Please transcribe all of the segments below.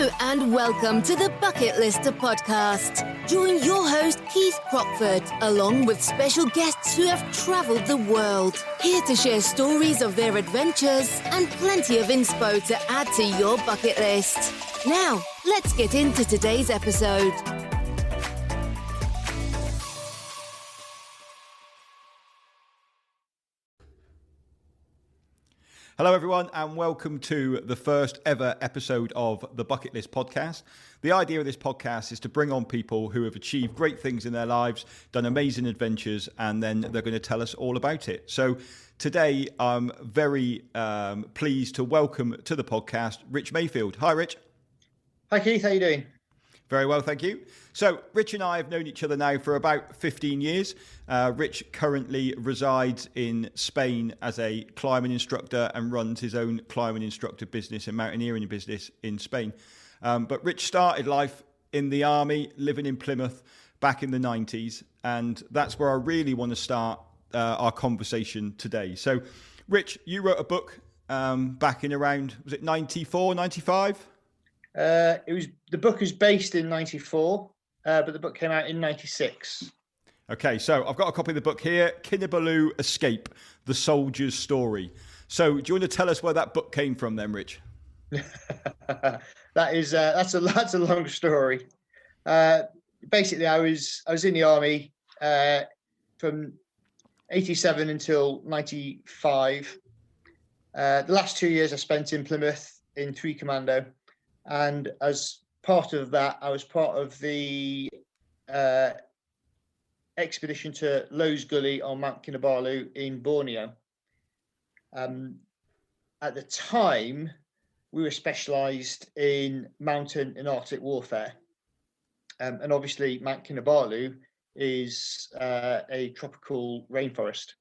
Hello and welcome to the Bucket Lister podcast. Join your host Keith Crockford along with special guests who have travelled the world, here to share stories of their adventures and plenty of inspo to add to your bucket list. Now, let's get into today's episode. Hello everyone and welcome to the first ever episode of the Bucket List podcast. The idea of this podcast is to bring on people who have achieved great things in their lives, done amazing adventures, and then they're going to tell us all about it. So today I'm very pleased to welcome to the podcast Rich Mayfield. Hi Rich. Hi Keith, how you doing? Very well, thank you. So Rich and I have known each other now for about 15 years. Rich currently resides in Spain as a climbing instructor and runs his own climbing instructor business and mountaineering business in Spain. But Rich started life in the army, living in Plymouth back in the 90s. And that's where I really want to start our conversation today. So Rich, you wrote a book back in around, was it 94, 95? The book is based in 94, but the book came out in 96. Okay, so I've got a copy of the book here, Kinabalu Escape, The Soldier's Story. So do you want to tell us where that book came from then, Rich? That's a long story. Basically, I was in the army from 87 until 95. The last 2 years I spent in Plymouth in 3 Commando. And as part of that, I was part of the expedition to Lowe's Gully on Mount Kinabalu in Borneo. At the time, we were specialised in mountain and Arctic warfare. And obviously, Mount Kinabalu is a tropical rainforest.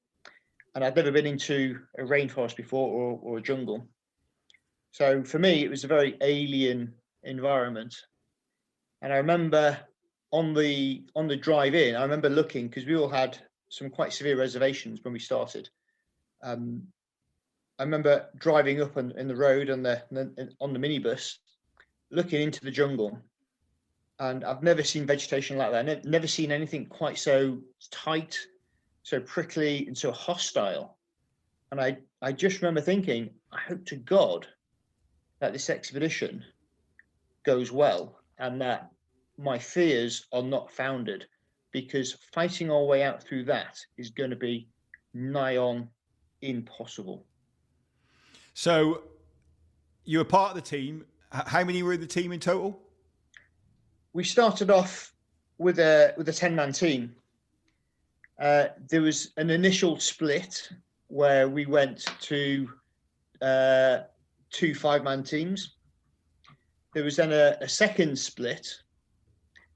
And I'd never been into a rainforest before or a jungle. So for me, it was a very alien environment. And I remember on the drive in, I remember looking, because we all had some quite severe reservations when we started. I remember driving up in the road on the minibus, looking into the jungle. And I've never seen vegetation like that. Never seen anything quite so tight, so prickly, and so hostile. And I just remember thinking, I hope to God that this expedition goes well and that my fears are not founded, because fighting our way out through that is going to be nigh on impossible. So you were part of the team. How many were in the team in total? We started off with a 10-man team. There was an initial split where we went to 2 5-man teams. There was then a second split,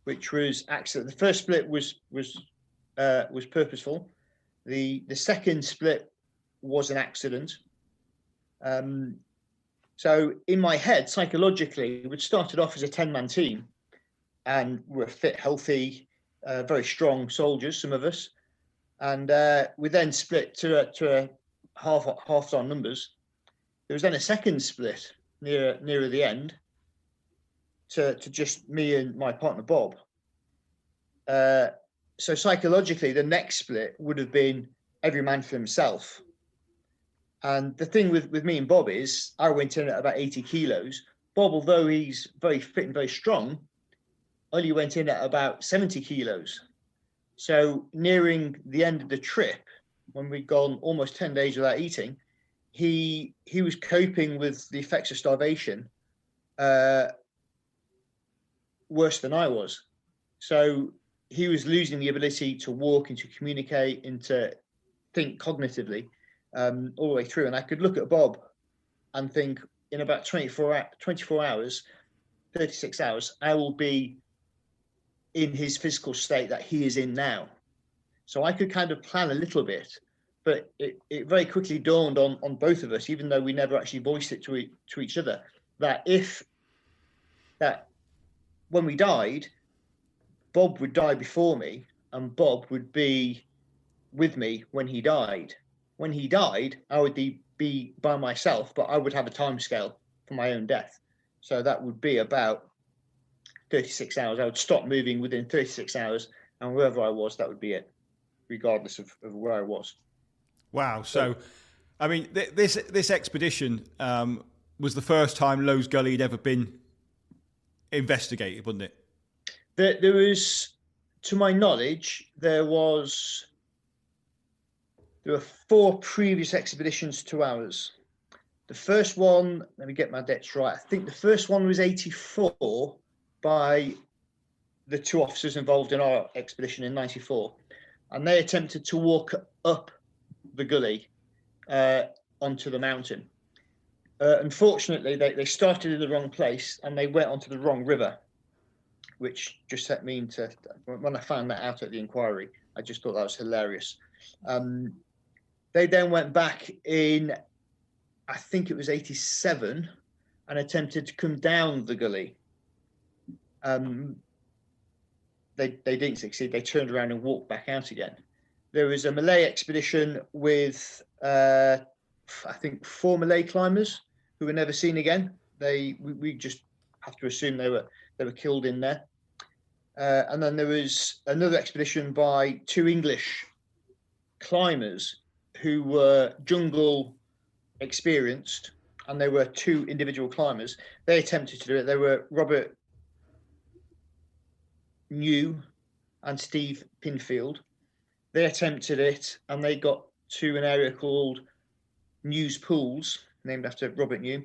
which was accident. The first split was purposeful. The second split was an accident. So in my head, psychologically, we started off as a 10-man team, and we're fit, healthy, very strong soldiers, some of us, and we then split to a half our numbers. There was then a second split nearer the end to just me and my partner Bob. So psychologically, the next split would have been every man for himself. And the thing with me and Bob is, I went in at about 80 kilos. Bob, although he's very fit and very strong, only went in at about 70 kilos. So nearing the end of the trip, when we'd gone almost 10 days without eating, he was coping with the effects of starvation worse than I was. So he was losing the ability to walk and to communicate and to think cognitively all the way through. And I could look at Bob and think, in about 24 hours, 36 hours, I will be in his physical state that he is in now. So I could kind of plan a little bit. But it very quickly dawned on both of us, even though we never actually voiced it to each other, that when we died, Bob would die before me, and Bob would be with me when he died. When he died, I would be by myself, but I would have a timescale for my own death. So that would be about 36 hours. I would stop moving within 36 hours, and wherever I was, that would be it, regardless of where I was. Wow. So, I mean, this expedition was the first time Lowe's Gully had ever been investigated, wasn't it? There was, to my knowledge, there were 4 previous expeditions to ours. The first one, let me get my dates right. I think the first one was 84 by the 2 officers involved in our expedition in 94. And they attempted to walk up the gully onto the mountain. Unfortunately, they started in the wrong place and they went onto the wrong river, which just set me into, when I found that out at the inquiry, I just thought that was hilarious. They then went back in, I think it was 87, and attempted to come down the gully. They didn't succeed. They turned around and walked back out again. There was a Malay expedition with, I think, 4 Malay climbers who were never seen again. We just have to assume they were killed in there. And then there was another expedition by 2 English climbers who were jungle experienced, and they were 2 individual climbers. They attempted to do it. They were Robert Neill and Steve Pinfield. They attempted it, and they got to an area called New's Pools, named after Robert Neill.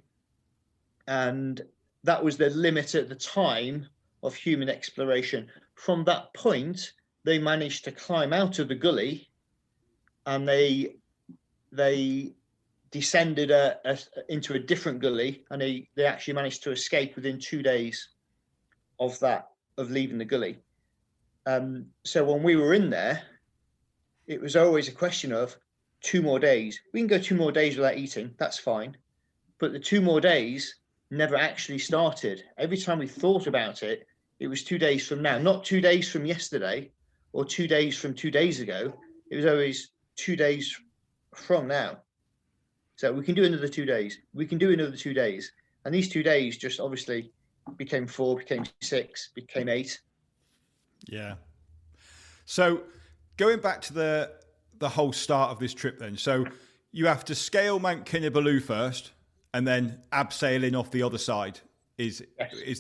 And that was the limit at the time of human exploration. From that point, they managed to climb out of the gully, and they descended into a different gully, and they actually managed to escape within 2 days of leaving the gully. So when we were in there, it was always a question of 2 more days. We can go 2 more days without eating, that's fine. But the 2 more days never actually started. Every time we thought about it, it was 2 days from now, not 2 days from yesterday or 2 days from 2 days ago. It was always 2 days from now. So we can do another 2 days. We can do another 2 days. And these 2 days just obviously became 4, became 6, became 8. Yeah. So going back to the whole start of this trip then. So you have to scale Mount Kinabalu first, and then abseiling off the other side is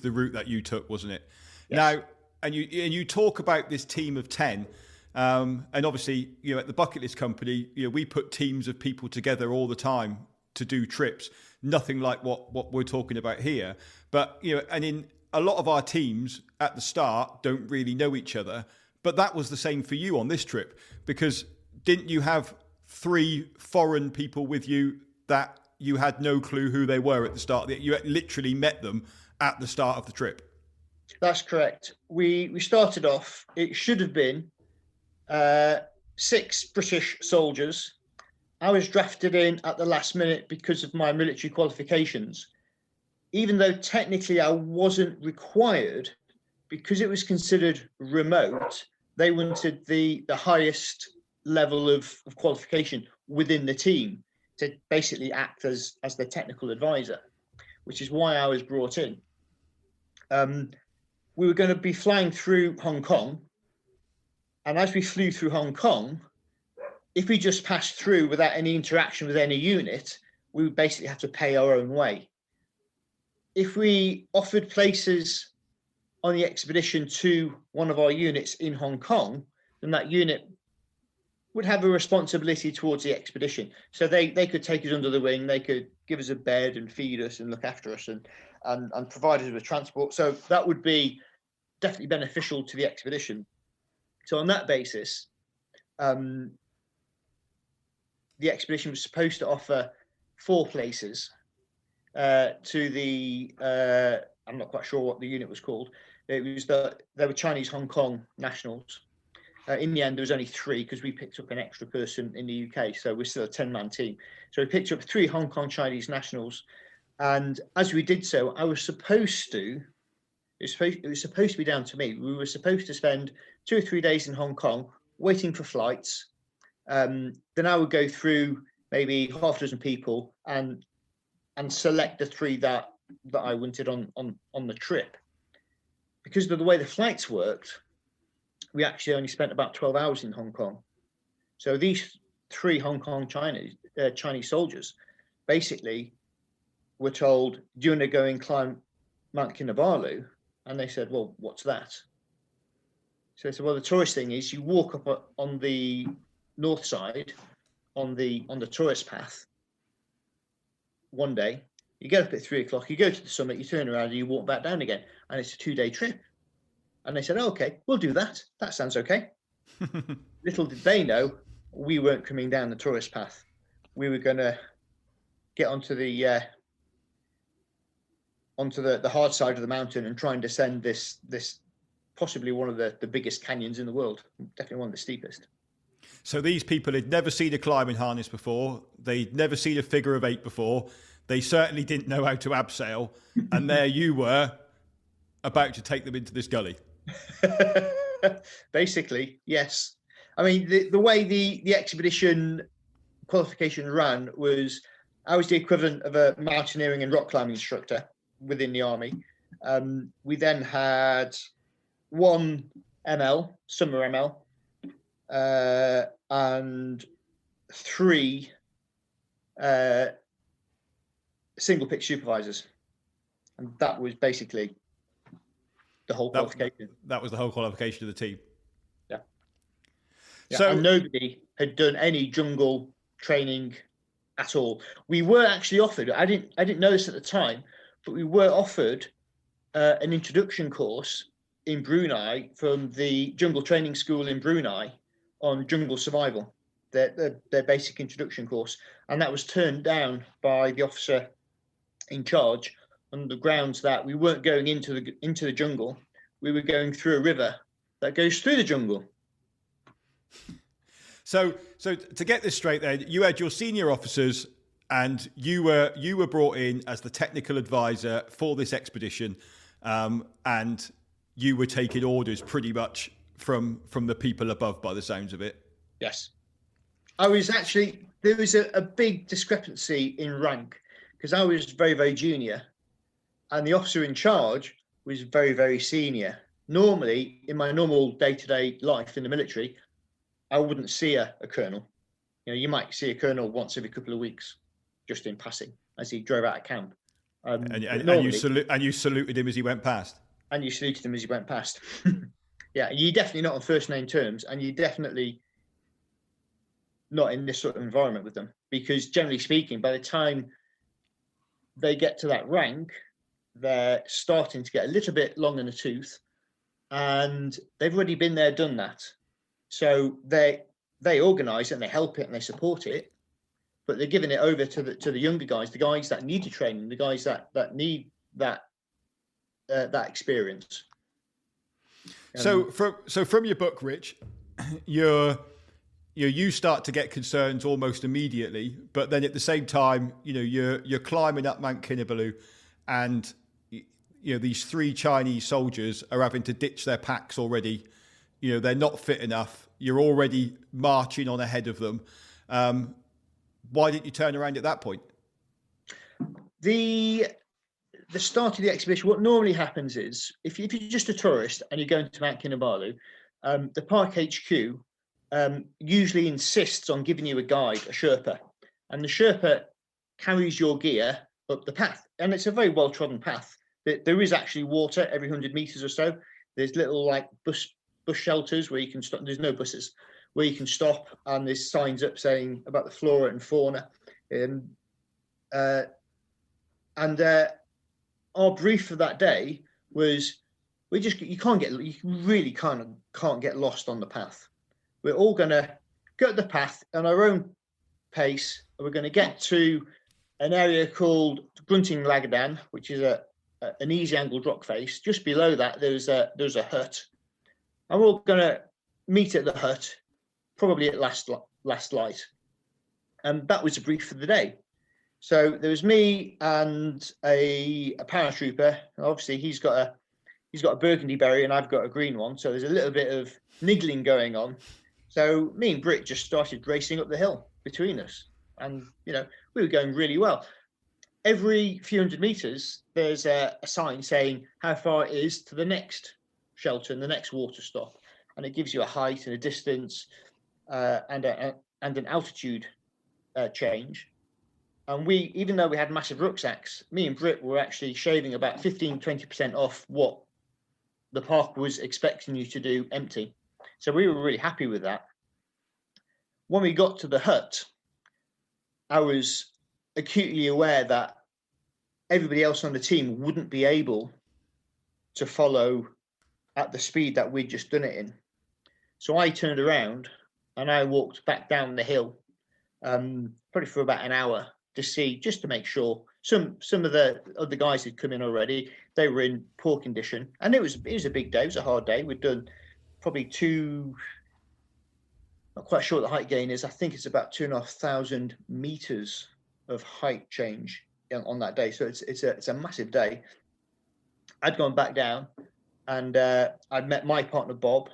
the route that you took, wasn't it? Yes. Now, and you talk about this team of 10, and obviously, at the Bucket List Company, we put teams of people together all the time to do trips. Nothing like what we're talking about here. But, and in a lot of our teams at the start don't really know each other. But that was the same for you on this trip, because didn't you have 3 foreign people with you that you had no clue who they were at the start? You literally met them at the start of the trip. That's correct. We started off, it should have been 6 British soldiers. I was drafted in at the last minute because of my military qualifications. Even though technically I wasn't required, because it was considered remote, they wanted the highest level of qualification within the team to basically act as the technical advisor, which is why I was brought in. We were going to be flying through Hong Kong. And as we flew through Hong Kong, if we just passed through without any interaction with any unit, we would basically have to pay our own way. If we offered places on the expedition to one of our units in Hong Kong, then that unit would have a responsibility towards the expedition. So they could take us under the wing, they could give us a bed and feed us and look after us and provide us with transport. So that would be definitely beneficial to the expedition. So on that basis, the expedition was supposed to offer 4 places to the, I'm not quite sure what the unit was called. It was they were Chinese Hong Kong nationals. In the end, there was only 3 because we picked up an extra person in the UK. So we're still a 10-man team. So we picked up 3 Hong Kong Chinese nationals. And as we did so, it was supposed to be down to me. We were supposed to spend 2 or 3 days in Hong Kong waiting for flights. Then I would go through maybe half a dozen people and select the 3 that that I wanted on the trip. Because of the way the flights worked, we actually only spent about 12 hours in Hong Kong. So these 3 Hong Kong Chinese soldiers basically were told, do you want to go and climb Mount Kinabalu? And they said, well, what's that? So they said, well, the tourist thing is you walk up on the north side on the tourist path one day, you get up at 3 o'clock, you go to the summit, you turn around and you walk back down again. And it's a 2-day trip. And they said, oh, okay, we'll do that. That sounds okay. Little did they know, we weren't coming down the tourist path. We were going to get onto the hard side of the mountain and try and descend this possibly one of the biggest canyons in the world, definitely one of the steepest. So these people had never seen a climbing harness before. They'd never seen a figure of 8 before. They certainly didn't know how to abseil. And there you were, about to take them into this gully. Basically, yes. I mean, the way the expedition qualification ran was, I was the equivalent of a mountaineering and rock climbing instructor within the army. We then had 1 ML, summer ML, and 3 single pick supervisors, and that was basically the whole qualification. That was the whole qualification of the team. Yeah. So and nobody had done any jungle training at all. We were actually offered, I didn't know this at the time, but we were offered an introduction course in Brunei from the jungle training school in Brunei on jungle survival, their basic introduction course, and that was turned down by the officer in charge on the grounds that we weren't going into the jungle, we were going through a river that goes through the jungle. So to get this straight, then you had your senior officers, and you were brought in as the technical advisor for this expedition, and you were taking orders pretty much from the people above, by the sounds of it. Yes, I was actually, there was a big discrepancy in rank, because I was very, very junior and the officer in charge was very, very senior. Normally, in my normal day-to-day life in the military, I wouldn't see a colonel. You know, you might see a colonel once every couple of weeks, just in passing, as he drove out of camp. And you saluted him as he went past? And you saluted him as he went past. Yeah, you're definitely not on first name terms, and you're definitely not in this sort of environment with them, because generally speaking, by the time they get to that rank, they're starting to get a little bit long in the tooth, and they've already been there, done that. So they organise it and they help it and they support it, but they're giving it over to the younger guys, the guys that need the training, the guys that need that experience. So from your book, Rich, you start to get concerns almost immediately, but then at the same time, you're climbing up Mount Kinabalu, and these 3 Chinese soldiers are having to ditch their packs already. They're not fit enough. You're already marching on ahead of them. Why didn't you turn around at that point? The start of the expedition, what normally happens is, if you're just a tourist and you're going to Mount Kinabalu, the Park HQ usually insists on giving you a guide, a Sherpa, and the Sherpa carries your gear up the path, and it's a very well-trodden path. There is actually water every 100 meters or so. There's little bus shelters where you can stop. There's no buses where you can stop, and there's signs up saying about the flora and fauna. Our brief for that day was, you really can't get lost on the path. We're all going to go up the path on our own pace. We're going to get to an area called Grunting Lagadan, which is an easy angled rock face. Just below that, there's a hut, and we're all going to meet at the hut, probably at last light. And that was the brief for the day. So there was me and a paratrooper. Obviously, he's got a burgundy berry and I've got a green one. So there's a little bit of niggling going on. So me and Britt just started racing up the hill between us, and we were going really well. every few hundred meters, there's a sign saying how far it is to the next shelter and the next water stop. And it gives you a height and a distance and an altitude change. And we, even though we had massive rucksacks, me and Britt were actually shaving about 15-20% off what the park was expecting you to do empty. So we were really happy with that. When we got to the hut, I was acutely aware that everybody else on the team wouldn't be able to follow at the speed that we'd just done it in. So I turned around and I walked back down the hill, probably for about an hour, just to make sure. Some of the other guys had come in already. They were in poor condition, and it was a big day. It was a hard day. We'd done probably not quite sure what the height gain is. I think it's about 2,500 meters of height change on that day. So it's a massive day. I'd gone back down, and I'd met my partner Bob,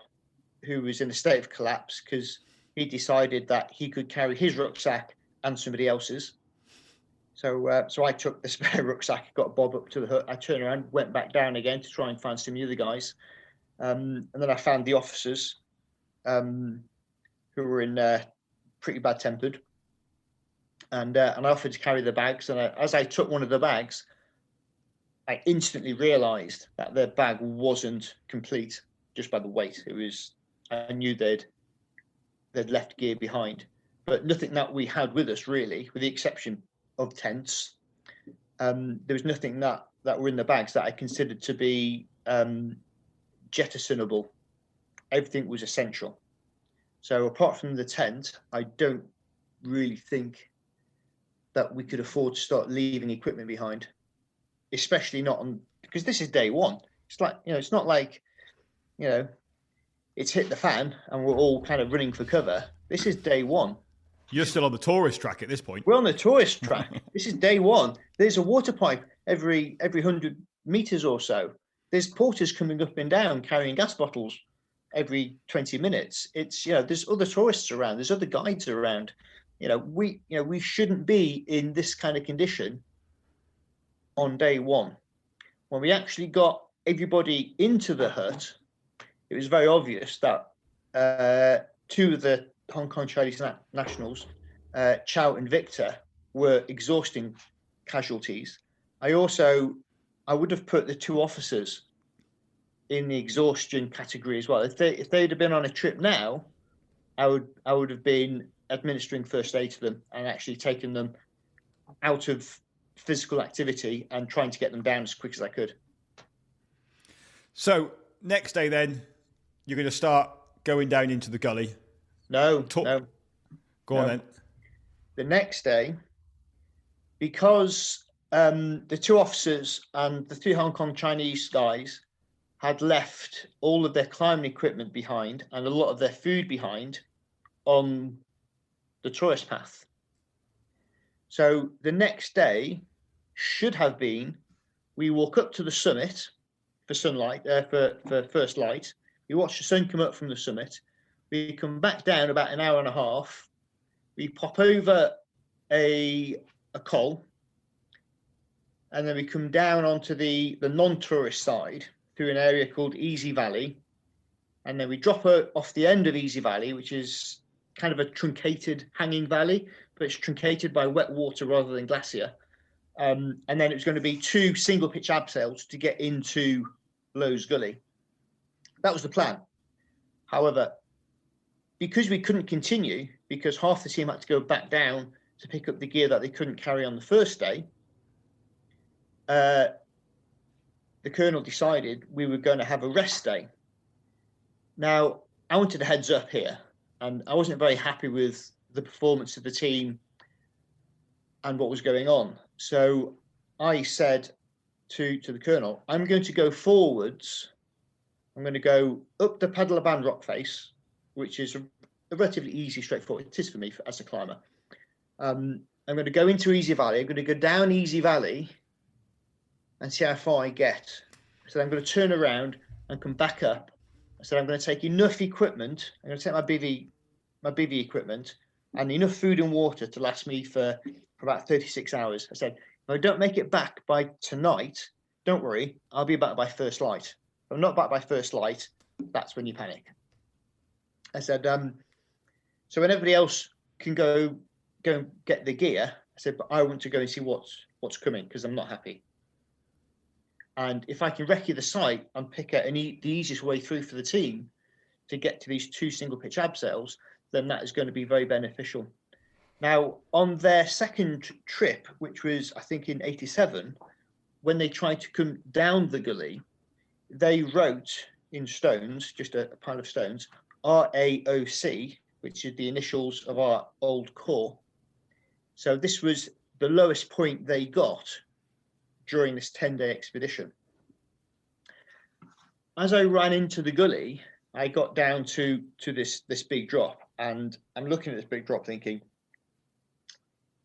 who was in a state of collapse because he decided that he could carry his rucksack and somebody else's. So I took the spare rucksack, got Bob up to the hut. I turned around, went back down again to try and find some of the other guys. And then I found the officers who were in pretty bad tempered. And I offered to carry the bags. And as I took one of the bags, I instantly realized that the bag wasn't complete just by the weight. I knew they'd left gear behind, but nothing that we had with us really, with the exception of tents. There was nothing that were in the bags that I considered to be jettisonable. Everything was essential. So apart from the tent, I don't really think that we could afford to start leaving equipment behind, especially not because this is day one. It's like, it's not like, it's hit the fan and we're all kind of running for cover. This is day one. You're still on the tourist track at this point. We're on the tourist track. This is day one. There's a water pipe every 100 meters or so. There's porters coming up and down carrying gas bottles every 20 minutes. It's, there's other tourists around. There's other guides around. We shouldn't be in this kind of condition on day one. When we actually got everybody into the hut, it was very obvious that two of the Hong Kong Chinese nationals, Chow and Victor, were exhausting casualties. I would have put the two officers in the exhaustion category as well. If they'd have been on a trip now, I would have been administering first aid to them and actually taking them out of physical activity and trying to get them down as quick as I could. So next day then, you're going to start going down into the gully. No. Go on then. The next day, because the two officers and the three Hong Kong Chinese guys had left all of their climbing equipment behind and a lot of their food behind on the tourist path. So the next day should have been, we walk up to the summit for sunlight, for first light. We watch the sun come up from the summit. We come back down about an hour and a half. We pop over a col, and then we come down onto the non-tourist side through an area called Easy Valley, and then we drop off the end of Easy Valley, which is kind of a truncated hanging valley, but it's truncated by wet water rather than glacier. And then it was going to be 2 single pitch abseils to get into Lowe's Gully. That was the plan. However, because we couldn't continue, because half the team had to go back down to pick up the gear that they couldn't carry on the first day, the colonel decided we were going to have a rest day. Now, I wanted a heads up here, and I wasn't very happy with the performance of the team and what was going on. So I said to the colonel, I'm going to go forwards. I'm going to go up the Padalaban rock face, which is a relatively easy, straightforward. It is for me as a climber. I'm going to go into Easy Valley. I'm going to go down Easy Valley and see how far I get. So I'm going to turn around and come back up. I said, I'm going to take enough equipment. I'm going to take my BV equipment and enough food and water to last me for about 36 hours. I said, if I don't make it back by tonight, don't worry, I'll be back by first light. If I'm not back by first light, that's when you panic. I said, so when everybody else can go and get the gear, I said, but I want to go and see what's coming because I'm not happy. And if I can recce the site and pick out the easiest way through for the team to get to these 2 single pitch abseils, then that is going to be very beneficial. Now, on their second trip, which was, I think, in 87, when they tried to come down the gully, they wrote in stones, just a pile of stones, RAOC, which is the initials of our old corps. So this was the lowest point they got during this 10-day expedition. As I ran into the gully, I got down to this big drop, and I'm looking at this big drop thinking,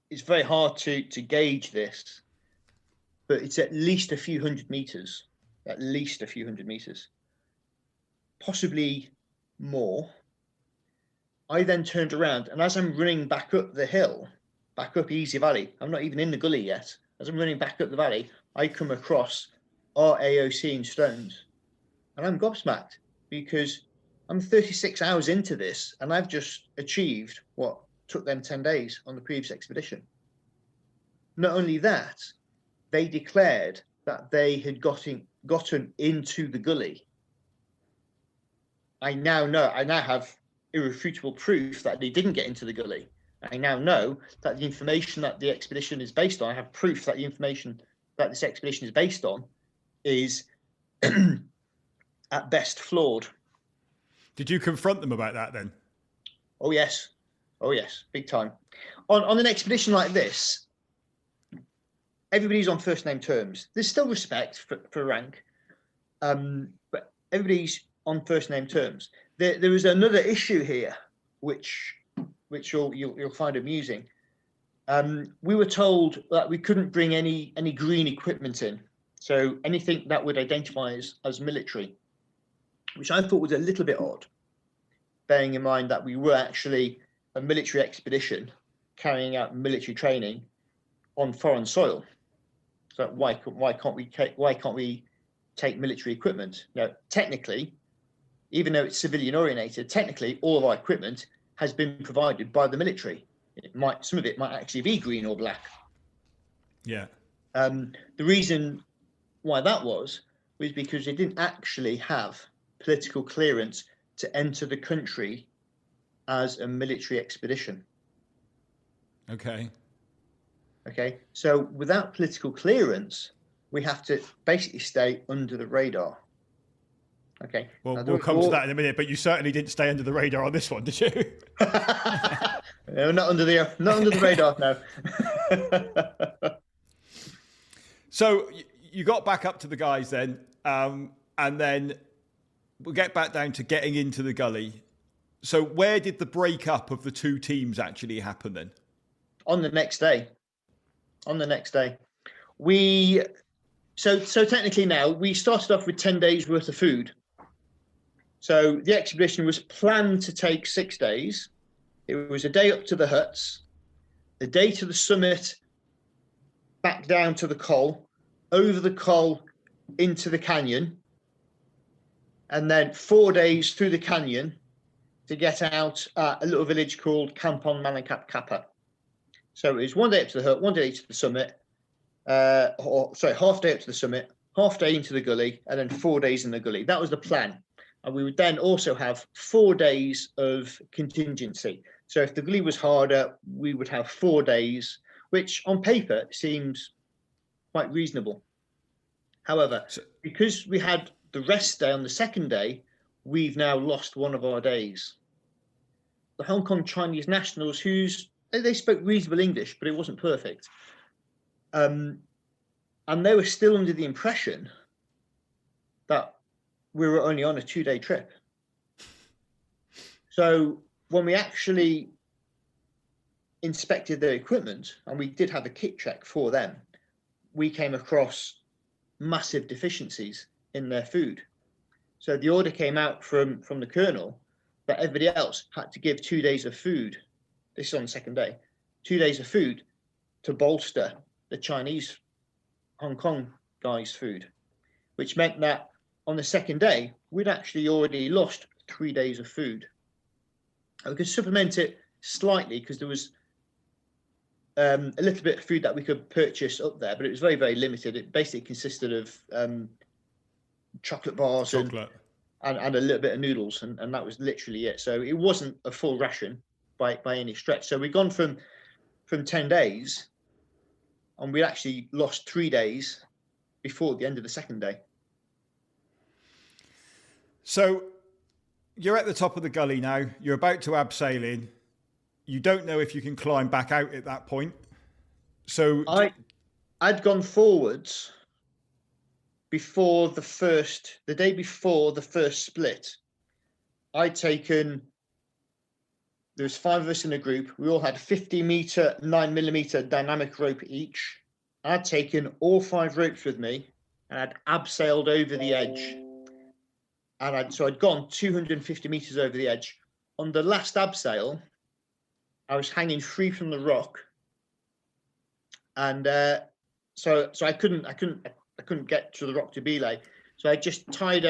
it's very hard to gauge this, but it's at least a few hundred meters, possibly more. I then turned around, and as I'm running back up the hill, back up Easy Valley, I'm not even in the gully yet. As I'm running back up the valley, I come across RAOC in stones, and I'm gobsmacked because I'm 36 hours into this, and I've just achieved what took them 10 days on the previous expedition. Not only that, they declared that they had gotten into the gully. I now have irrefutable proof that they didn't get into the gully. I now know that the information that the expedition is based on, I have proof that the information that this expedition is based on is at best flawed. Did you confront them about that then? Oh yes, big time. On an expedition like this, everybody's on first name terms. There's still respect for rank, but everybody's on first name terms. There was another issue here, which you'll find amusing. We were told that we couldn't bring any green equipment in, so anything that would identify as military, which I thought was a little bit odd, bearing in mind that we were actually a military expedition carrying out military training on foreign soil. So why can't we take military equipment? Now, technically, even though it's civilian orientated, technically all of our equipment has been provided by the military. Some of it might actually be green or black. Yeah. The reason why that was because they didn't actually have political clearance to enter the country as a military expedition. Okay. So without political clearance, we have to basically stay under the radar. Okay. Well, we'll come to that in a minute, but you certainly didn't stay under the radar on this one, did you? No, not under the radar, no. So you got back up to the guys then, and then we'll get back down to getting into the gully. So where did the breakup of the 2 teams actually happen then? On the next day. So technically now, we started off with 10 days worth of food. So the expedition was planned to take 6 days. It was a day up to the huts, a day to the summit, back down to the col, over the col into the canyon, and then 4 days through the canyon to get out at a little village called Kampong Manakap Kappa. So it was 1 day up to the hut, 1 day to the summit, half day up to the summit, half day into the gully, and then 4 days in the gully. That was the plan. And we would then also have 4 days of contingency. So if the gully was harder, we would have 4 days, which on paper seems quite reasonable. However, because we had the rest day on the second day, we've now lost one of our days. The Hong Kong Chinese nationals, they spoke reasonable English, but it wasn't perfect. And they were still under the impression that we were only on a 2-day trip. So when we actually inspected their equipment, and we did have a kit check for them, we came across massive deficiencies in their food. So the order came out from the colonel that everybody else had to give 2 days of food. This is on the second day, 2 days of food to bolster the Chinese Hong Kong guys' food, which meant that on the second day, we'd actually already lost 3 days of food. And we could supplement it slightly because there was a little bit of food that we could purchase up there, but it was very, very limited. It basically consisted of chocolate bars and a little bit of noodles, and that was literally it. So it wasn't a full ration by any stretch. So we'd gone from 10 days, and we actually lost 3 days before the end of the second day. So you're at the top of the gully now. You're about to abseil in. You don't know if you can climb back out at that point. So I'd gone forwards before the day before the first split. There was 5 of us in a group. We all had a 50-meter, 9mm dynamic rope each. I'd taken all 5 ropes with me, and I'd abseiled over the edge. And I'd gone 250 meters over the edge. On the last abseil, I was hanging free from the rock, and so I couldn't get to the rock to belay. So I just tied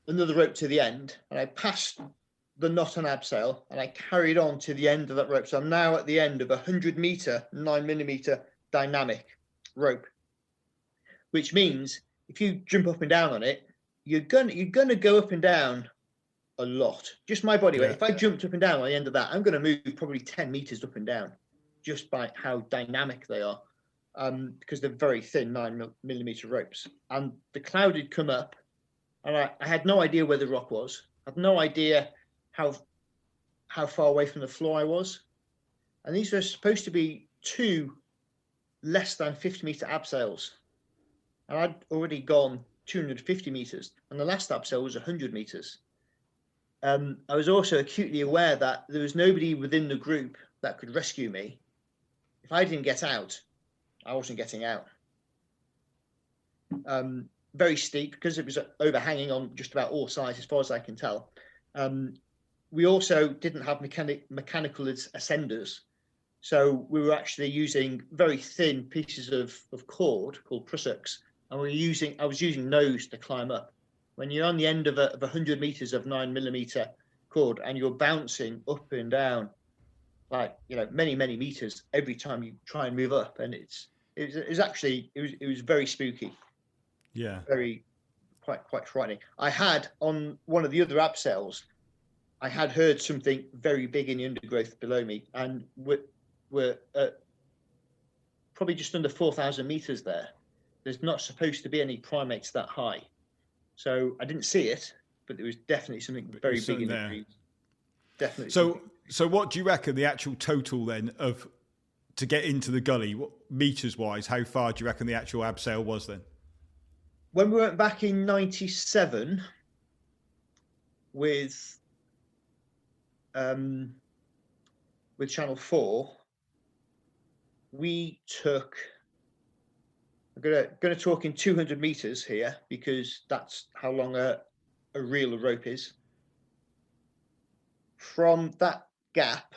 another rope to the end, and I passed the knot on abseil, and I carried on to the end of that rope. So I'm now at the end of a 100-meter, 9mm dynamic rope, which means if you jump up and down on it, you're gonna go up and down a lot. Just my body weight. If I jumped up and down on the end of that, I'm going to move probably 10 meters up and down, just by how dynamic they are, because they're very thin 9mm ropes. And the cloud had come up, and I had no idea where the rock was. I had no idea how far away from the floor I was. And these were supposed to be 2 less than 50-meter abseils, and I'd already gone 250 meters, and the last abseil was 100 meters. I was also acutely aware that there was nobody within the group that could rescue me. If I didn't get out, I wasn't getting out. Very steep, because it was overhanging on just about all sides, as far as I can tell. We also didn't have mechanical ascenders, so we were actually using very thin pieces of cord called prusaks, and I was using those to climb up. When you're on the end of 100 meters of 9mm cord, and you're bouncing up and down, like, many meters every time you try and move up, and it was very spooky. Yeah, very quite frightening. I had, on one of the other abseils, I had heard something very big in the undergrowth below me, and we're at probably just under 4,000 meters there. There's not supposed to be any primates that high. So I didn't see it, but there was definitely something very big in the trees. Definitely. So what do you reckon the actual total then of to get into the gully, meters wise? How far do you reckon the actual abseil was then? When we went back in '97 with Channel 4, we took. I'm going to talk in 200 meters here, because that's how long a reel of rope is. From that gap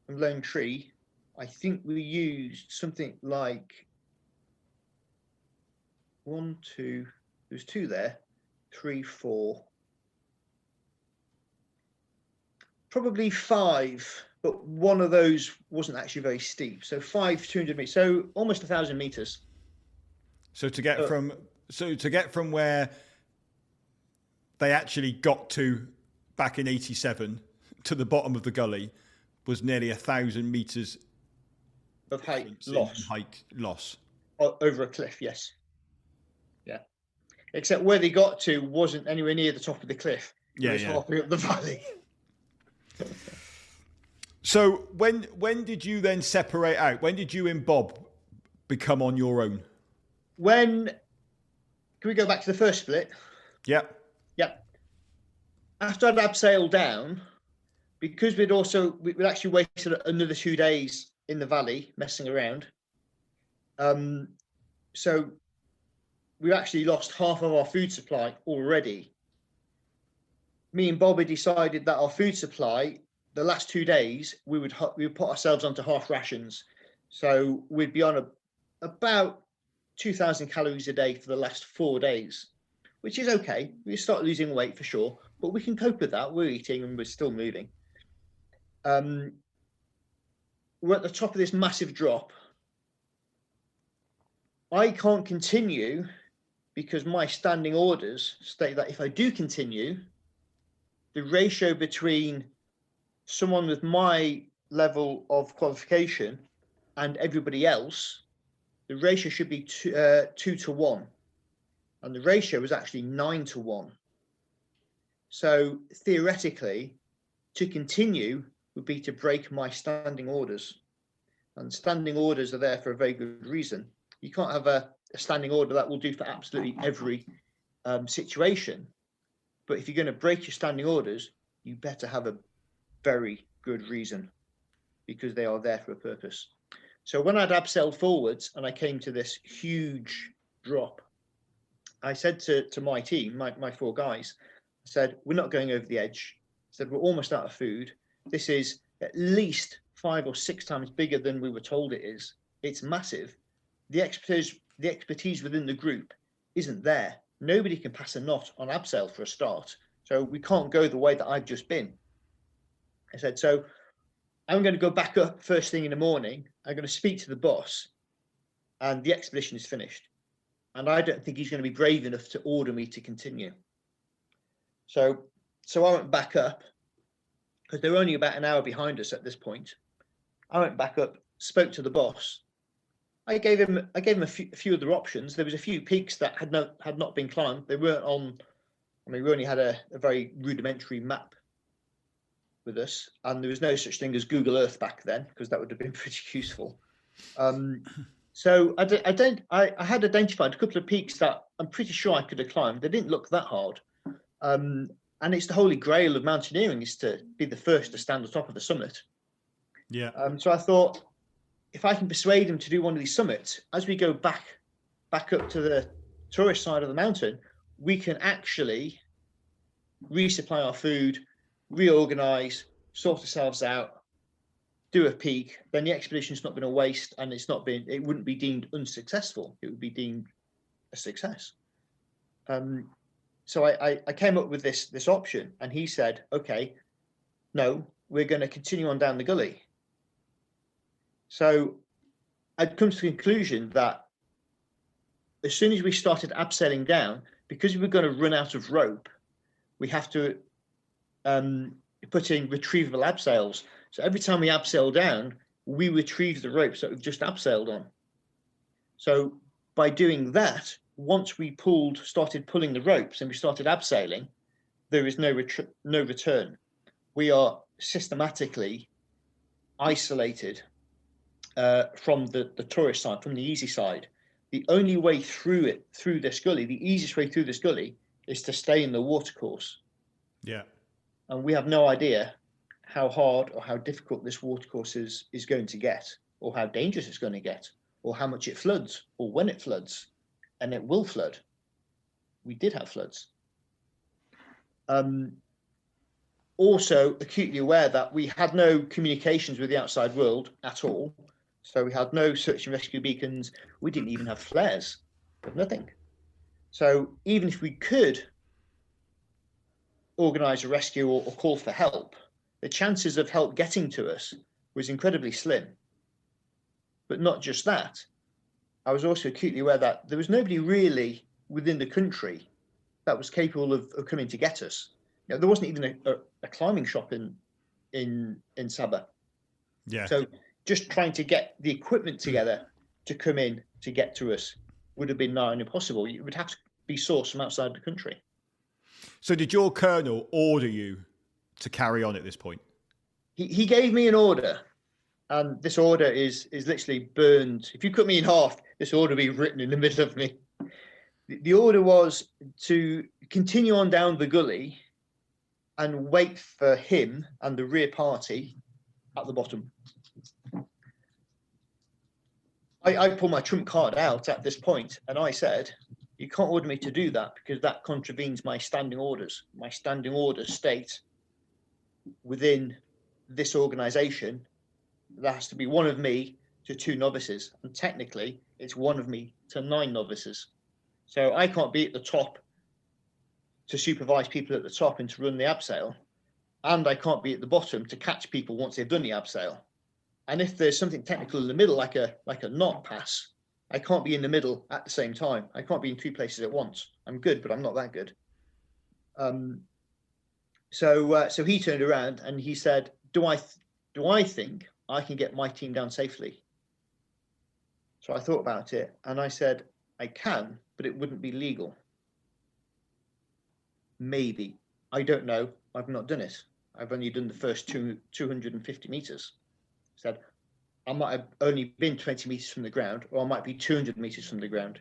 from Lone Tree, I think we used something like 1, 2. There's 2 there, 3, 4, probably 5. But one of those wasn't actually very steep. So 5 200 meters, so almost 1,000 meters. So to get from where they actually got to back in '87 to the bottom of the gully was nearly 1,000 meters of height loss. Over a cliff, yes. Yeah. Except where they got to wasn't anywhere near the top of the cliff. It was halfway up the valley. So when did you then separate out? When did you and Bob become on your own? Can we go back to the first split? Yeah. After I'd abseiled down, because we'd actually wasted another 2 days in the valley messing around. So we actually lost half of our food supply already. Me and Bob had decided that our food supply, the last 2 days, we would put ourselves onto half rations. So we'd be on about 2,000 calories a day for the last 4 days, which is okay. We start losing weight for sure, but we can cope with that. We're eating and we're still moving. We're at the top of this massive drop. I can't continue because my standing orders state that if I do continue, the ratio between someone with my level of qualification and everybody else, the ratio should be 2 to 1. And the ratio was actually 9 to 1. So theoretically, to continue would be to break my standing orders. And standing orders are there for a very good reason. You can't have a standing order that will do for absolutely every situation. But if you're going to break your standing orders, you better have a very good reason, because they are there for a purpose. So when I'd abseiled forwards and I came to this huge drop, I said to my team, my 4 guys, I said, we're not going over the edge. I said, we're almost out of food. This is at least 5 or 6 times bigger than we were told it is. It's massive. The expertise within the group isn't there. Nobody can pass a knot on abseil for a start. So we can't go the way that I've just been. I said, so I'm going to go back up first thing in the morning. I'm going to speak to the boss, and the expedition is finished. And I don't think he's going to be brave enough to order me to continue. So I went back up, because they're only about an hour behind us at this point. I went back up, spoke to the boss. I gave him a few other options. There was a few peaks that had not been climbed. They weren't on. I mean, we only had a very rudimentary map with us, and there was no such thing as Google Earth back then, because that would have been pretty useful. So I had identified a couple of peaks that I'm pretty sure I could have climbed. They didn't look that hard. And it's the holy grail of mountaineering, is to be the first to stand on top of the summit. Yeah. So I thought, if I can persuade him to do one of these summits, as we go back up to the tourist side of the mountain, we can actually resupply our food, reorganize, sort ourselves out, do a peak. Then the expedition's not going to waste, and it wouldn't be deemed unsuccessful. It would be deemed a success. So I came up with this option, and he said, okay, no, we're going to continue on down the gully. So I'd come to the conclusion that as soon as we started abseiling down, because we were going to run out of rope, we have to put in retrievable abseils. So every time we abseil down, we retrieve the ropes that we've just abseiled on. So by doing that, once we started pulling the ropes and we started abseiling, there is no return. We are systematically isolated from the tourist side, from the easy side. The only way through this gully, the easiest way through this gully, is to stay in the watercourse. Yeah. And we have no idea how hard or how difficult this watercourse is going to get, or how dangerous it's going to get, or how much it floods, or when it floods. And it will flood. We did have floods. Also acutely aware that we had no communications with the outside world at all. So we had no search and rescue beacons. We didn't even have flares. We had nothing. So even if we could organize a rescue or call for help, the chances of help getting to us was incredibly slim. But not just that. I was also acutely aware that there was nobody really within the country that was capable of coming to get us. You know, there wasn't even a climbing shop in Sabah. Yeah. So just trying to get the equipment together to come in to get to us would have been nigh on impossible. It would have to be sourced from outside the country. So did your colonel order you to carry on at this point? He gave me an order, and this order is literally burned. If you cut me in half, this order will be written in the middle of me. The order was to continue on down the gully and wait for him and the rear party at the bottom. I pulled my trump card out at this point, and I said, you can't order me to do that, because that contravenes my standing orders. My standing orders state within this organization, there has to be one of me to 2 novices, and technically it's 1 of me to 9 novices. So I can't be at the top to supervise people at the top and to run the abseil, and I can't be at the bottom to catch people once they've done the abseil. And if there's something technical in the middle, like a knot pass, I can't be in the middle at the same time. I can't be in 2 places at once. I'm good, but I'm not that good. So he turned around and he said, do I think I can get my team down safely? So I thought about it and I said, I can, but it wouldn't be legal. Maybe. I don't know. I've not done it. I've only done the first 250 meters. Said, I might have only been 20 meters from the ground, or I might be 200 meters from the ground.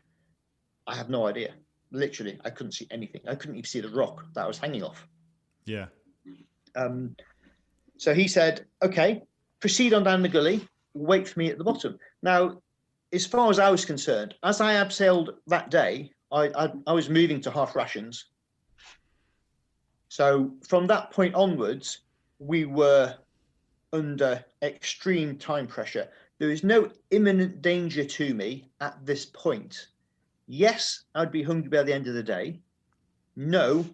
I have no idea. Literally, I couldn't see anything. I couldn't even see the rock that I was hanging off. Yeah. So he said, okay, proceed on down the gully, wait for me at the bottom. Now, as far as I was concerned, as I abseiled that day, I was moving to half rations. So from that point onwards, we were under extreme time pressure. There is no imminent danger to me at this point. Yes, I'd be hungry by the end of the day. No,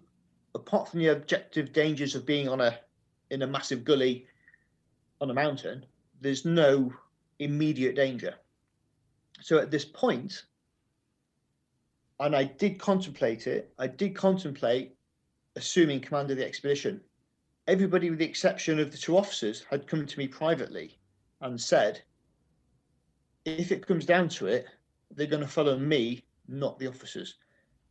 apart from the objective dangers of being in a massive gully on a mountain, there's no immediate danger. So at this point, and I did contemplate assuming command of the expedition. Everybody with the exception of the 2 officers had come to me privately and said, if it comes down to it, they're going to follow me, not the officers.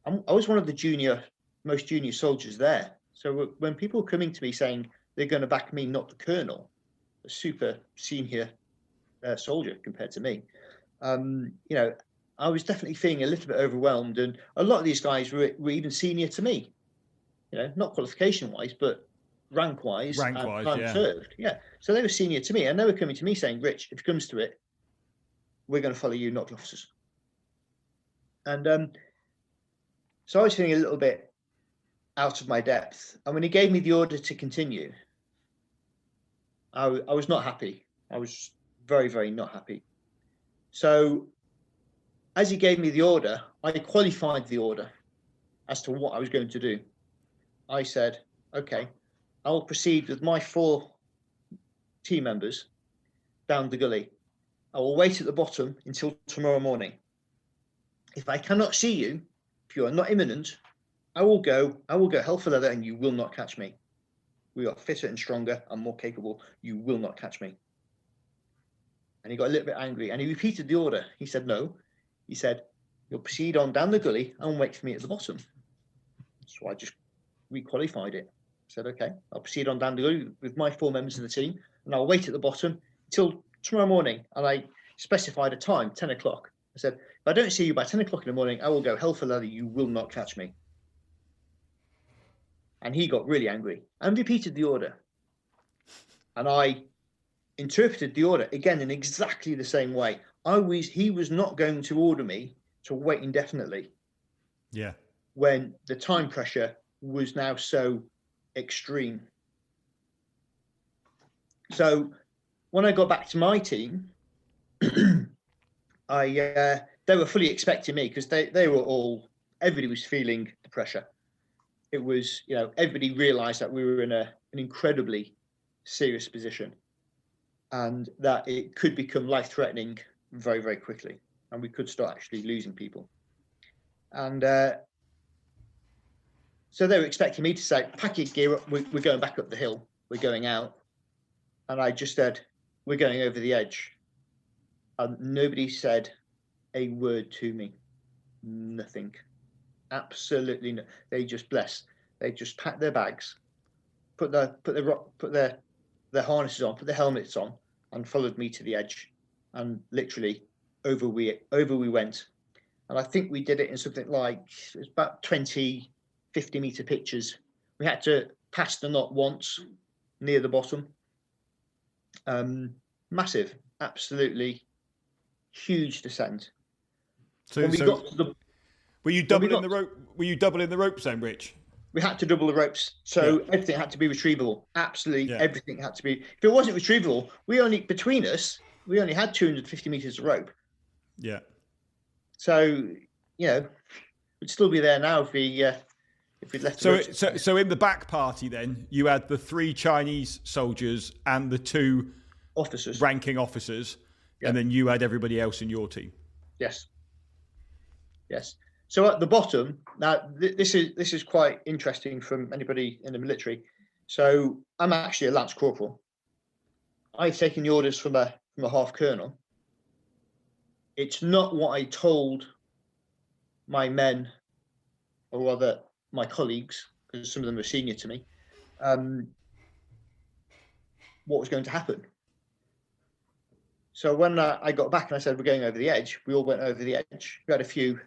I was one of the most junior soldiers there. So when people were coming to me saying they're going to back me, not the colonel, a super senior soldier compared to me, I was definitely feeling a little bit overwhelmed. And a lot of these guys were even senior to me, not qualification wise, but rank wise, time served. Yeah. So they were senior to me, and they were coming to me saying, Rich, if it comes to it, we're going to follow you, not the officers. And so I was feeling a little bit out of my depth. And when he gave me the order to continue, I was not happy. I was very, very not happy. So as he gave me the order, I qualified the order as to what I was going to do. I said, okay, I will proceed with my 4 team members down the gully. I will wait at the bottom until tomorrow morning. If I cannot see you, if you are not imminent, I will go hell for leather and you will not catch me. We are fitter and stronger and more capable. You will not catch me. And he got a little bit angry and he repeated the order. He said, no. He said, you'll proceed on down the gully and wait for me at the bottom. So I just requalified it. I said, okay, I'll proceed on down the gully with my 4 members of the team and I'll wait at the bottom till tomorrow morning. And I specified a time, 10 o'clock. I said, if I don't see you by 10 o'clock in the morning, I will go hell for leather. You will not catch me. And he got really angry and repeated the order. And I interpreted the order again in exactly the same way. He was not going to order me to wait indefinitely. Yeah. When the time pressure was now so extreme. So when I got back to my team, they were fully expecting me because everybody was feeling the pressure. It was, everybody realized that we were in an incredibly serious position and that it could become life-threatening very, very quickly. And we could start actually losing people. And so they were expecting me to say, pack your gear up, we're going back up the hill, we're going out. And I just said, we're going over the edge. And nobody said a word to me. Nothing. Absolutely no. They just packed their bags, put their harnesses on, put their helmets on, and followed me to the edge. And literally over we went. And I think we did it in something like, it was about 20, 50 meter pitches. We had to pass the knot once near the bottom. Massive, absolutely huge descent. Were you doubling the rope? Were you doubling the ropes then, Rich? We had to double the ropes, so everything had to be retrievable. Absolutely, everything had to be. If it wasn't retrievable, between us, we only had 250 meters of rope. Yeah. So, we'd still be there now if we'd left. So in the back party, then you had the 3 Chinese soldiers and the 2 officers, ranking officers, yeah. And then you had everybody else in your team. Yes. So at the bottom, now this is quite interesting from anybody in the military. So I'm actually a Lance Corporal. I've taken the orders from a half colonel. It's not what I told my men, or rather my colleagues, because some of them were senior to me, what was going to happen. So when I got back and I said we're going over the edge, we all went over the edge. We had a few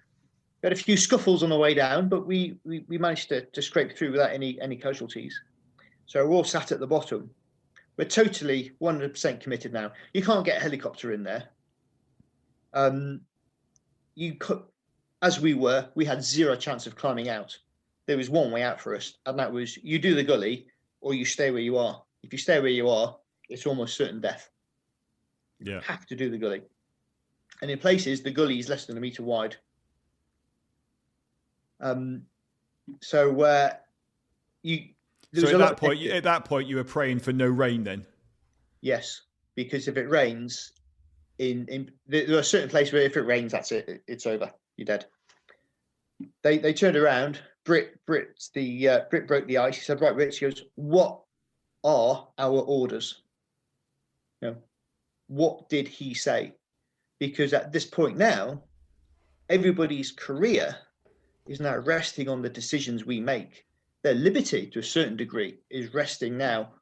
scuffles on the way down, but we managed to scrape through without any casualties. So we're all sat at the bottom. We're totally 100% committed now. You can't get a helicopter in there. You could, as we had 0 chance of climbing out. There was one way out for us, and that was you do the gully or you stay where you are. If you stay where you are, it's almost certain death. Yeah. You have to do the gully. And in places, the gully is less than a meter wide. So at that point, you were praying for no rain then? Yes, because if it rains, there are certain places where if it rains, that's it. It's over. You're dead. They turned around. Brit broke the ice. He said, "Right, Rich." He goes, "What are our orders?" What did he say? Because at this point now, everybody's career is now resting on the decisions we make. Their liberty, to a certain degree, is resting now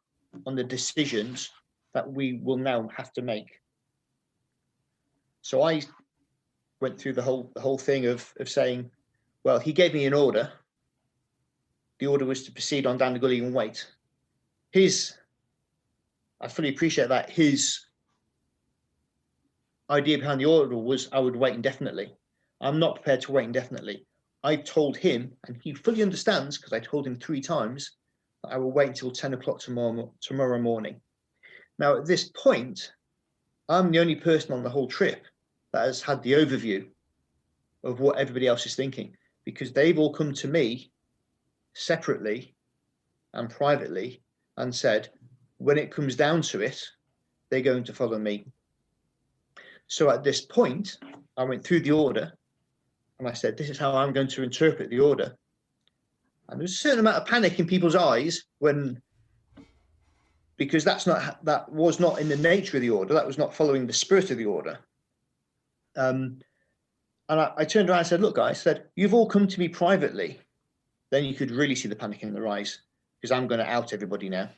on the decisions that we will now have to make. So I went through the whole thing of saying, well, he gave me an order. The order was to proceed on down the gully and wait. I fully appreciate that. His idea behind the order was I would wait indefinitely. I'm not prepared to wait indefinitely. I told him, and he fully understands because I told him 3 times, that I will wait until 10 o'clock tomorrow morning. Now, at this point, I'm the only person on the whole trip that has had the overview of what everybody else is thinking, because they've all come to me separately and privately and said, when it comes down to it, they're going to follow me. So at this point, I went through the order and I said, this is how I'm going to interpret the order. And there's a certain amount of panic in people's eyes because that was not in the nature of the order. That was not following the spirit of the order. And I turned around and said, look, guys, I said, you've all come to me privately. Then you could really see the panic in their eyes because I'm going to out everybody now.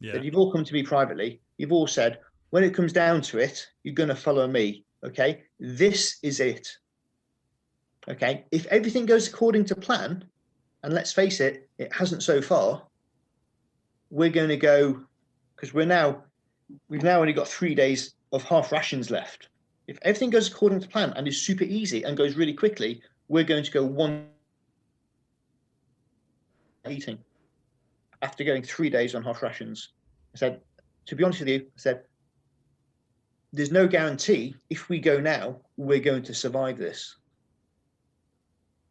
Yeah. But you've all come to me privately. You've all said, when it comes down to it, you're going to follow me. Okay, this is it. Okay, if everything goes according to plan, and let's face it, it hasn't so far, we're going to go, because we've now only got 3 days of half rations left. If everything goes according to plan and is super easy and goes really quickly, we're going to go 1 eating after going 3 days on half rations. I said, to be honest with you, I said, there's no guarantee if we go now, we're going to survive this.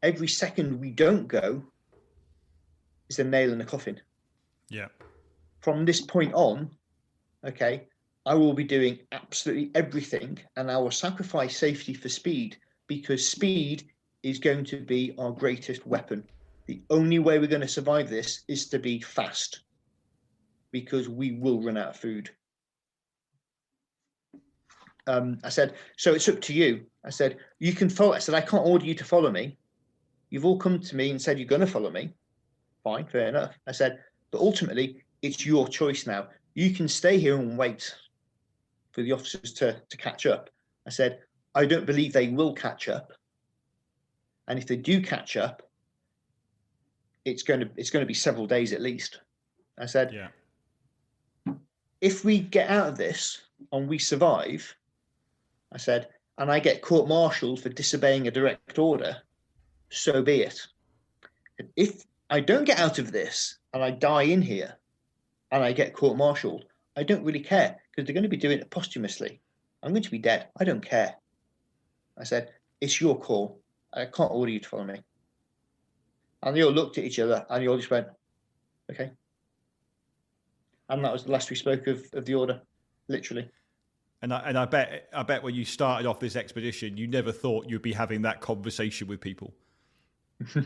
Every second we don't go is a nail in the coffin. Yeah. From this point on, okay, I will be doing absolutely everything and I will sacrifice safety for speed because speed is going to be our greatest weapon. The only way we're going to survive this is to be fast because we will run out of food. I said, so it's up to you. I said, you can follow. I said, I can't order you to follow me. You've all come to me and said you're going to follow me. Fine, fair enough. I said, but ultimately, it's your choice now. You can stay here and wait for the officers to catch up. I said, I don't believe they will catch up. And if they do catch up, it's going to be several days at least. I said, yeah. If we get out of this and we survive, I said, and I get court-martialed for disobeying a direct order, so be it. And if I don't get out of this and I die in here and I get court-martialed, I don't really care because they're going to be doing it posthumously. I'm going to be dead. I don't care. I said, it's your call. I can't order you to follow me. And they all looked at each other and they all just went, okay. And that was the last we spoke of the order, literally. And I bet when you started off this expedition, you never thought you'd be having that conversation with people.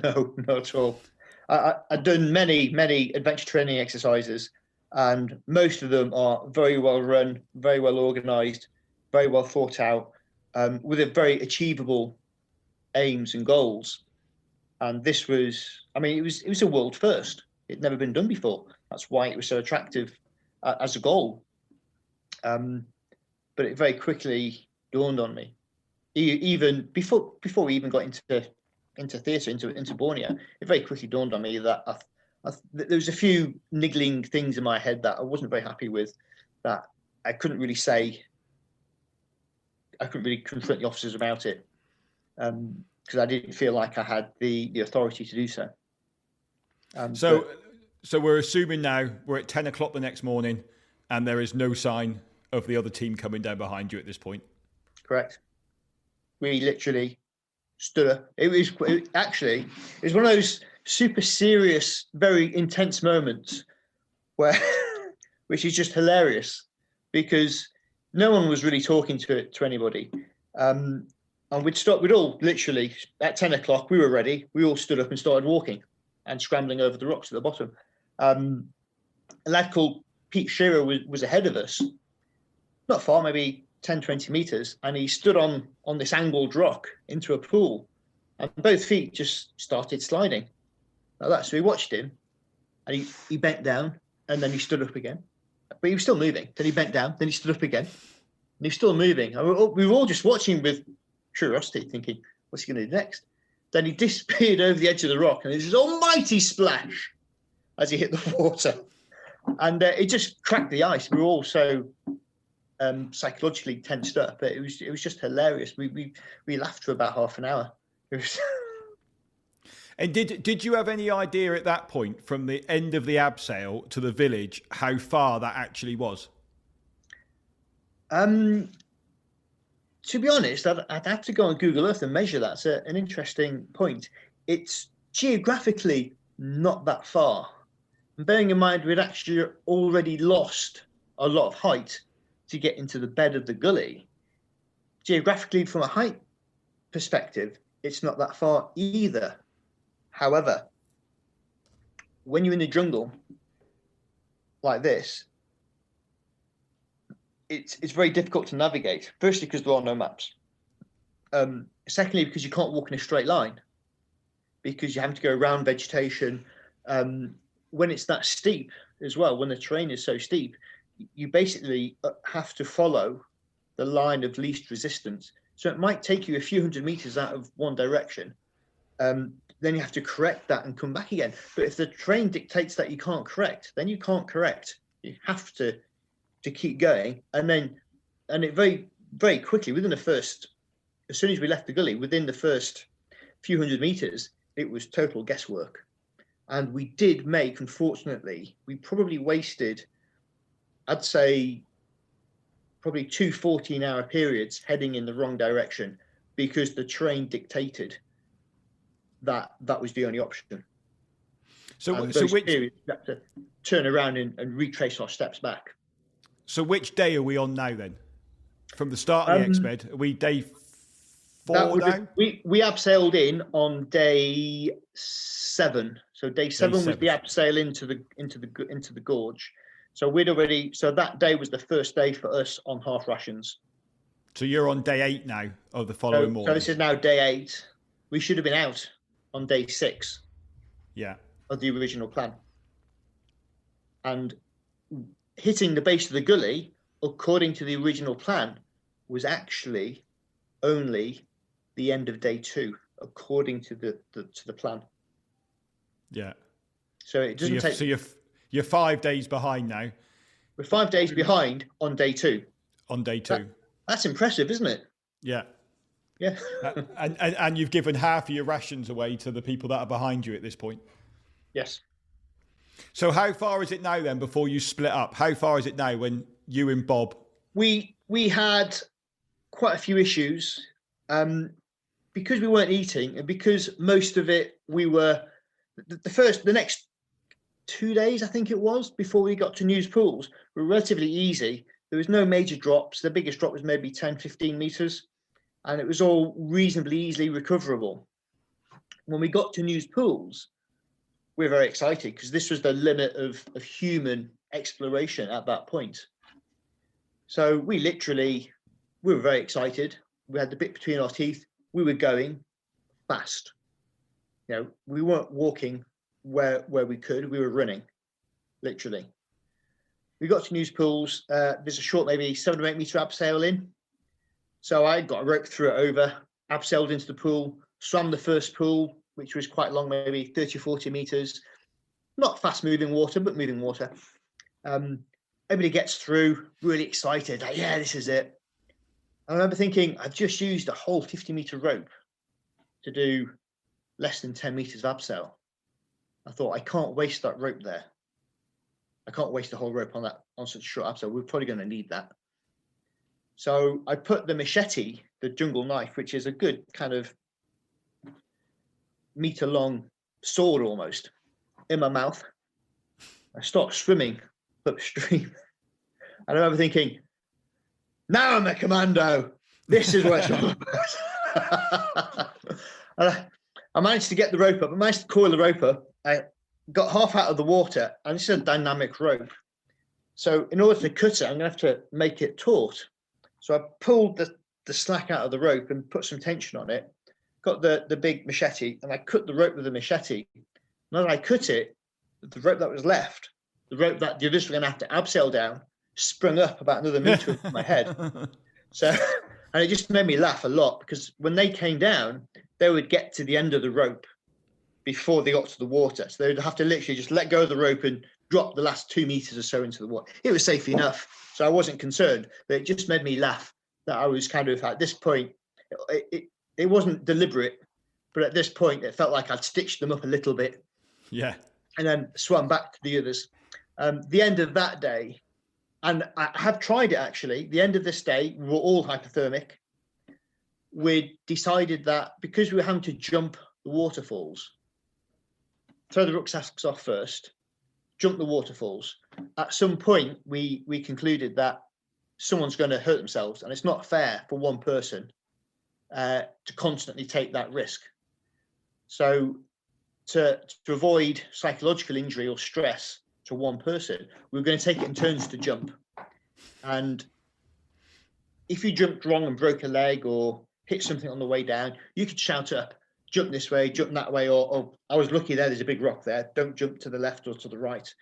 No, not at all. I've done many adventure training exercises, and most of them are very well run, very well organised, very well thought out, with a very achievable aims and goals. And this was, it was a world first. It'd never been done before. That's why it was so attractive as a goal. But it very quickly dawned on me, even before we even got into theatre, into Borneo, it very quickly dawned on me that there was a few niggling things in my head that I wasn't very happy with, that I couldn't really confront the officers about it, because I didn't feel like I had the authority to do so. So we're assuming now we're at 10 o'clock the next morning and there is no sign of the other team coming down behind you at this point. Correct. We literally stood up. It was one of those super serious, very intense moments where, which is just hilarious, because no one was really talking to anybody. And we'd all literally at 10 o'clock, we were ready. We all stood up and started walking and scrambling over the rocks at the bottom. A lad called Pete Shearer was ahead of us, not far, maybe 10, 20 meters. And he stood on this angled rock into a pool, and both feet just started sliding like that. So we watched him, and he bent down, and then he stood up again, but he was still moving. Then he bent down, then he stood up again, and he's still moving. And we were all just watching with curiosity, thinking, what's he going to do next? Then he disappeared over the edge of the rock, and there's this almighty splash as he hit the water. And it just cracked the ice. We were all so psychologically tensed up. But it was just hilarious. We laughed for about half an hour. And did you have any idea at that point, from the end of the abseil to the village, how far that actually was? To be honest, I'd have to go on Google Earth and measure that. It's an interesting point. It's geographically not that far. And bearing in mind, we'd actually already lost a lot of height to get into the bed of the gully. Geographically, from a height perspective, it's not that far either. However, when you're in the jungle like this, it's very difficult to navigate. Firstly, because there are no maps. Secondly, because you can't walk in a straight line, because you have to go around vegetation. When it's that steep as well, when the terrain is so steep, you basically have to follow the line of least resistance. So it might take you a few hundred meters out of one direction. Then you have to correct that and come back again. But if the terrain dictates that you can't correct, then you can't correct. You have to keep going. And it very, very quickly, as soon as we left the gully, within the first few hundred meters, it was total guesswork. And we did make, unfortunately, we probably wasted, I'd say, probably 2 14-hour periods heading in the wrong direction, because the terrain dictated that was the only option. So which periods, we had to turn around and retrace our steps back. So which day are we on now then? From the start of the exped, are we day 4 now? We abseiled in on day 7. So day 7 was the abseil into the gorge. So that day was the first day for us on half rations. So you're on day 8 now of the following morning. So this is now day 8. We should have been out on day 6. Yeah. Of the original plan. And hitting the base of the gully, according to the original plan, was actually only the end of day 2, according to the plan. Yeah. So it doesn't take. So you're 5 days behind now. We're 5 days behind on day 2. On day 2. That's impressive, isn't it? Yeah. Yeah. and you've given half of your rations away to the people that are behind you at this point. Yes. So how far is it now then before you split up? How far is it now when you and Bob we had quite a few issues because we weren't eating, and because most of it the next 2 days, I think it was, before we got to News Pools, were relatively easy. There was no major drops. The biggest drop was maybe 10, 15 meters, and it was all reasonably easily recoverable. When we got to News Pools, we were very excited because this was the limit of human exploration at that point. So we were very excited. We had the bit between our teeth. We were going fast. We weren't walking where we could. We were running, literally. We got to News Pools. There's a short, maybe 7 or 8 meter abseil in. So I got a rope, threw it over, abseiled into the pool, swam the first pool, which was quite long, maybe 30, 40 meters. Not fast moving water, but moving water. Everybody gets through, really excited. Like, yeah, this is it. I remember thinking, I've just used a whole 50-meter rope to do less than 10 meters of abseil. I thought, I can't waste that rope there. I can't waste the whole rope on such a short abseil. We're probably going to need that. So I put the machete, the jungle knife, which is a good kind of meter-long sword almost, in my mouth. I start swimming upstream. And I remember thinking, now I'm a commando. This is what it's all about. And I managed to get the rope up. I managed to coil the rope up. I got half out of the water, and this is a dynamic rope. So in order to cut it, I'm going to have to make it taut. So I pulled the slack out of the rope and put some tension on it, got the big machete, and I cut the rope with the machete. And as I cut it, the rope that was left, the rope that the others were going to have to abseil down, sprung up about another meter above my head. So, and it just made me laugh a lot, because when they came down, they would get to the end of the rope before they got to the water. So they would have to literally just let go of the rope and drop the last 2 meters or so into the water. It was safe enough, so I wasn't concerned, but it just made me laugh that I was kind of, at this point, it wasn't deliberate, but at this point, it felt like I'd stitched them up a little bit. Yeah. And then swam back to the others. The end of that day, and I have tried it actually, the end of this day, we were all hypothermic. We decided that because we were having to jump the waterfalls, throw the rucksacks off first, jump the waterfalls. At some point, we concluded that someone's going to hurt themselves, and it's not fair for one person to constantly take that risk. So to avoid psychological injury or stress to one person, we were going to take it in turns to jump. And if you jumped wrong and broke a leg or hit something on the way down, you could shout up, jump this way, jump that way, or I was lucky there's a big rock there, don't jump to the left or to the right.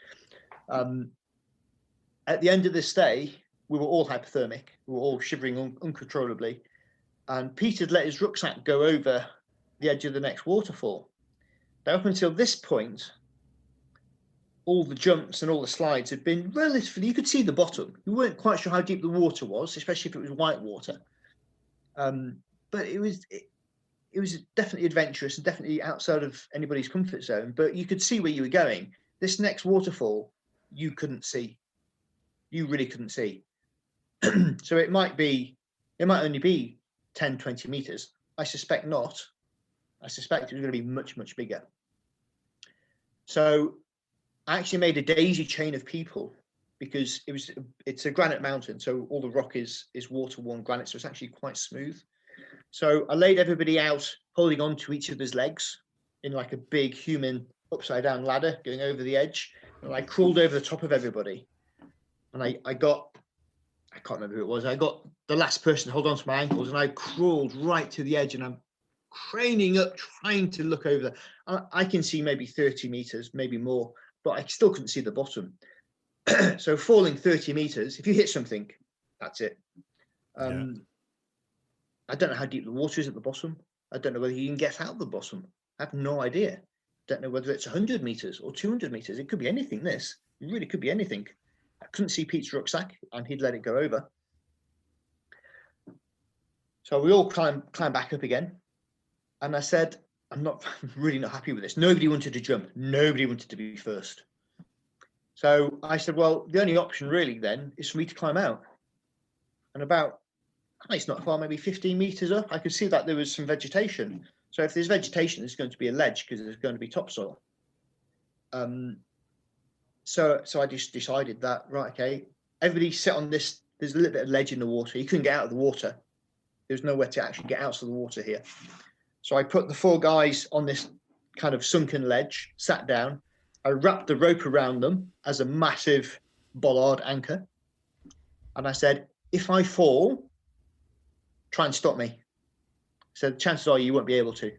At the end of this day, we were all hypothermic. We were all shivering uncontrollably. And Peter had let his rucksack go over the edge of the next waterfall. Now, up until this point, all the jumps and all the slides had been relatively, you could see the bottom. You weren't quite sure how deep the water was, especially if it was white water. But it was definitely adventurous and definitely outside of anybody's comfort zone. But you could see where you were going. This next waterfall, you couldn't see. You really couldn't see. So it might only be 10, 20 meters. I suspect not. I suspect it was going to be much, much bigger. So I actually made a daisy chain of people, because it's a granite mountain, so all the rock is water-worn granite, so it's actually quite smooth. So I laid everybody out holding on to each other's legs in like a big human upside-down ladder going over the edge, and I crawled over the top of everybody. And I can't remember who it was, I got the last person to hold on to my ankles, and I crawled right to the edge, and I'm craning up, trying to look over there. I can see maybe 30 meters, maybe more, but I still couldn't see the bottom. So falling 30 meters, if you hit something, that's it. I don't know how deep the water is at the bottom. I don't know whether you can get out the bottom. I have no idea. Don't know whether it's 100 meters or 200 meters. It could be anything, this. It really could be anything. I couldn't see Pete's rucksack, and he'd let it go over. So we all climb back up again. And I said, I'm really not happy with this. Nobody wanted to jump. Nobody wanted to be first. So I said, well, the only option really then is for me to climb out. And it's not far, maybe 15 meters up, I could see that there was some vegetation. So if there's vegetation, there's going to be a ledge because there's going to be topsoil. So I just decided that, right, okay, everybody sit on this. There's a little bit of ledge in the water. You couldn't get out of the water. There's nowhere to actually get out of the water here. So I put the 4 guys on this kind of sunken ledge, sat down. I wrapped the rope around them as a massive bollard anchor. And I said, if I fall, try and stop me. So the chances are you won't be able to.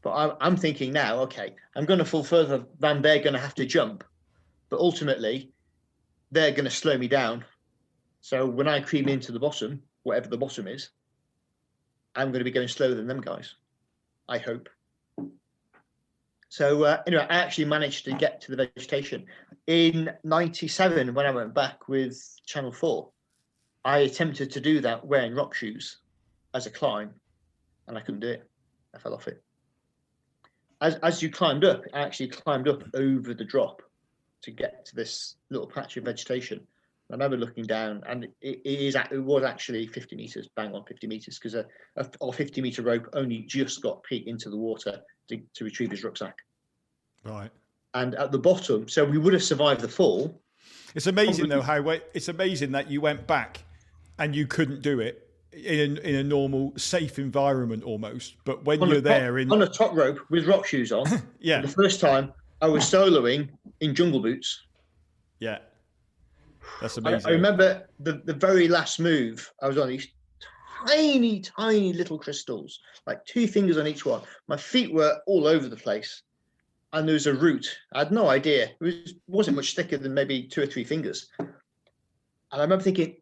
But I'm thinking now, okay, I'm going to fall further than they're going to have to jump. But ultimately, they're going to slow me down. So when I creep into the bottom, whatever the bottom is, I'm going to be going slower than them guys, I hope. So anyway, I actually managed to get to the vegetation. In 97, when I went back with Channel 4, I attempted to do that wearing rock shoes as a climb, and I couldn't do it. I fell off it. As you climbed up, I actually climbed up over the drop to get to this little patch of vegetation. I remember looking down, and it was actually 50 meters, bang on 50 meters, because a 50-meter rope only just got Pete into the water to retrieve his rucksack. Right. And at the bottom, so we would have survived the fall. It's amazing though it's amazing that you went back and you couldn't do it in a normal, safe environment almost. But when you're there on a top rope with rock shoes on, yeah. The first time I was soloing in jungle boots. Yeah. That's amazing. I remember the very last move, I was on these tiny, tiny little crystals, like 2 fingers on each one. My feet were all over the place. And there was a root. I had no idea. It wasn't much thicker than maybe 2 or 3 fingers. And I remember thinking,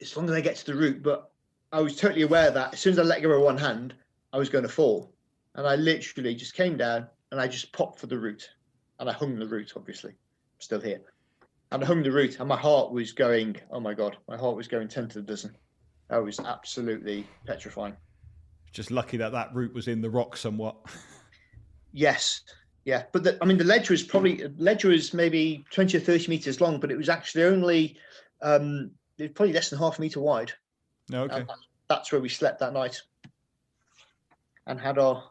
as long as I get to the root, but I was totally aware that as soon as I let go of one hand, I was going to fall. And I literally just came down and I just popped for the root. And I hung the root, obviously. I'm still here. And I hung the root and my heart was going, oh my God, my heart was going 10 to the dozen. That was absolutely petrifying. Just lucky that root was in the rock somewhat. Yes. Yeah. But the ledge was maybe 20 or 30 meters long, but it was actually only, it was probably less than half a meter wide. Okay. And that's where we slept that night and had our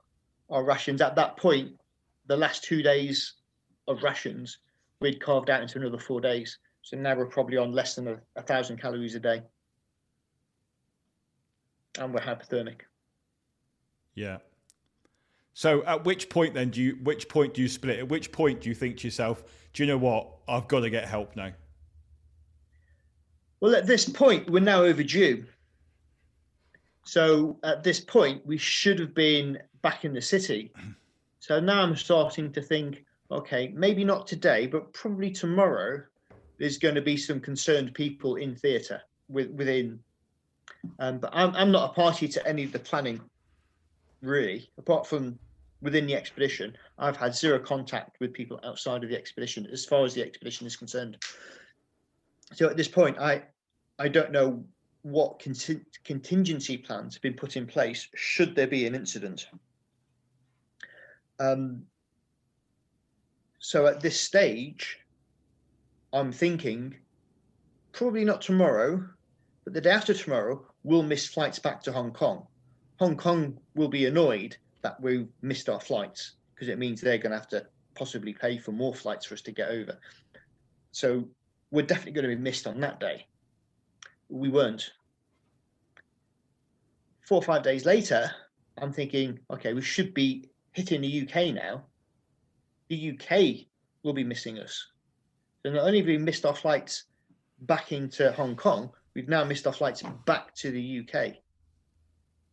rations. At that point, the last 2 days of rations, we'd carved out into another 4 days. So now we're probably on less than 1,000 calories a day. And we're hypothermic. Yeah. So at which point then do you split? At which point do you think to yourself, do you know what? I've got to get help now. Well, at this point, we're now overdue. So at this point, we should have been back in the city. So now I'm starting to think, okay, maybe not today, but probably tomorrow, there's going to be some concerned people in theatre within. But I'm not a party to any of the planning, really, apart from within the expedition. I've had 0 contact with people outside of the expedition as far as the expedition is concerned. So at this point, I don't know what contingency plans have been put in place should there be an incident. So at this stage, I'm thinking probably not tomorrow, but the day after tomorrow, we'll miss flights back to Hong Kong. Hong Kong will be annoyed that we've missed our flights because it means they're going to have to possibly pay for more flights for us to get over. So we're definitely going to be missed on that day. We weren't. 4 or 5 days later, I'm thinking, okay, we should be hitting the UK now. The UK will be missing us. So not only have we missed our flights back into Hong Kong, we've now missed our flights back to the UK.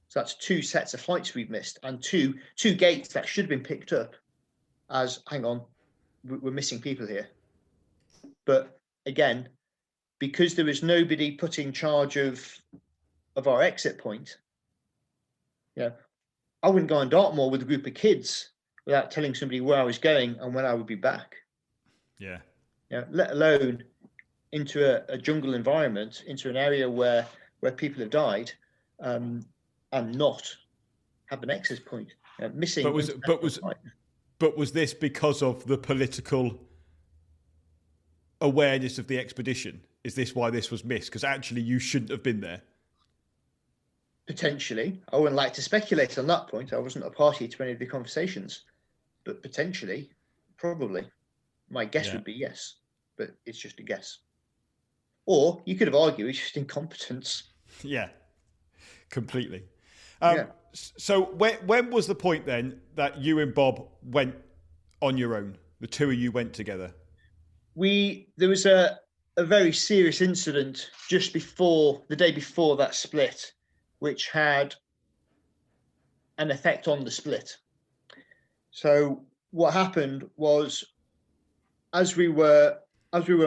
So that's 2 sets of flights we've missed and two gates that should have been picked up as, hang on, we're missing people here. But again, because there was nobody put in charge of our exit point, I wouldn't go on Dartmoor with a group of kids without telling somebody where I was going and when I would be back. Yeah. Let alone into a jungle environment, into an area where people have died, and not have an exit point. Missing. But was this because of the political awareness of the expedition? is this why this was missed? Because actually you shouldn't have been there. Potentially. I wouldn't like to speculate on that point. I wasn't a party to any of the conversations, but potentially, probably. My guess would be yes, but it's just a guess. Or you could have argued it's just incompetence. Yeah, completely. So when was the point then that you and Bob went on your own? The two of you went together? There was a very serious incident just before, the day before that split, which had an effect on the split. So what happened was, as we were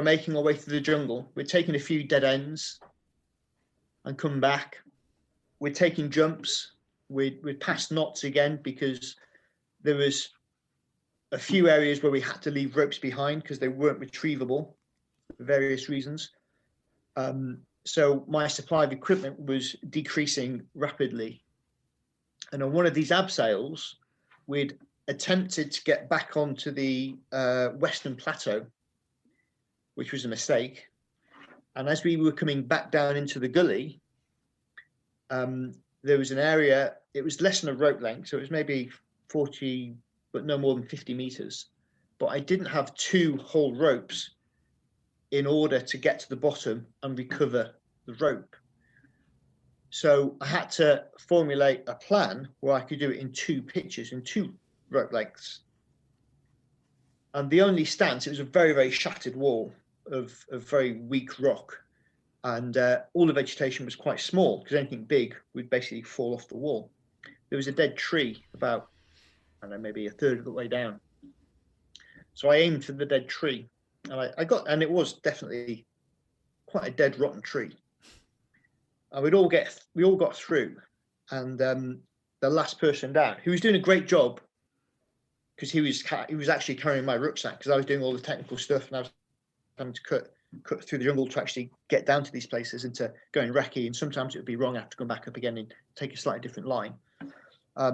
making our way through the jungle, we'd taken a few dead ends and come back. We'd taken jumps. We'd passed knots again because there was a few areas where we had to leave ropes behind because they weren't retrievable for various reasons. So my supply of equipment was decreasing rapidly. And on one of these abseils, we'd attempted to get back onto the Western Plateau, which was a mistake. And as we were coming back down into the gully, there was an area, it was less than a rope length, so it was maybe 40, but no more than 50 meters. But I didn't have two whole ropes in order to get to the bottom and recover the rope. So I had to formulate a plan where I could do it in two pitches, in two rope lengths. And the only stance, it was a very, very shattered wall of very weak rock. And all the vegetation was quite small because anything big would basically fall off the wall. There was a dead tree about, I don't know, maybe a third of the way down. So I aimed for the dead tree, and and it was definitely quite a dead, rotten tree. And we all got through, and the last person down, who was doing a great job, because he was actually carrying my rucksack because I was doing all the technical stuff, and I was having to cut through the jungle to actually get down to these places and to go in recce, and sometimes it would be wrong. I have to come back up again and take a slightly different line.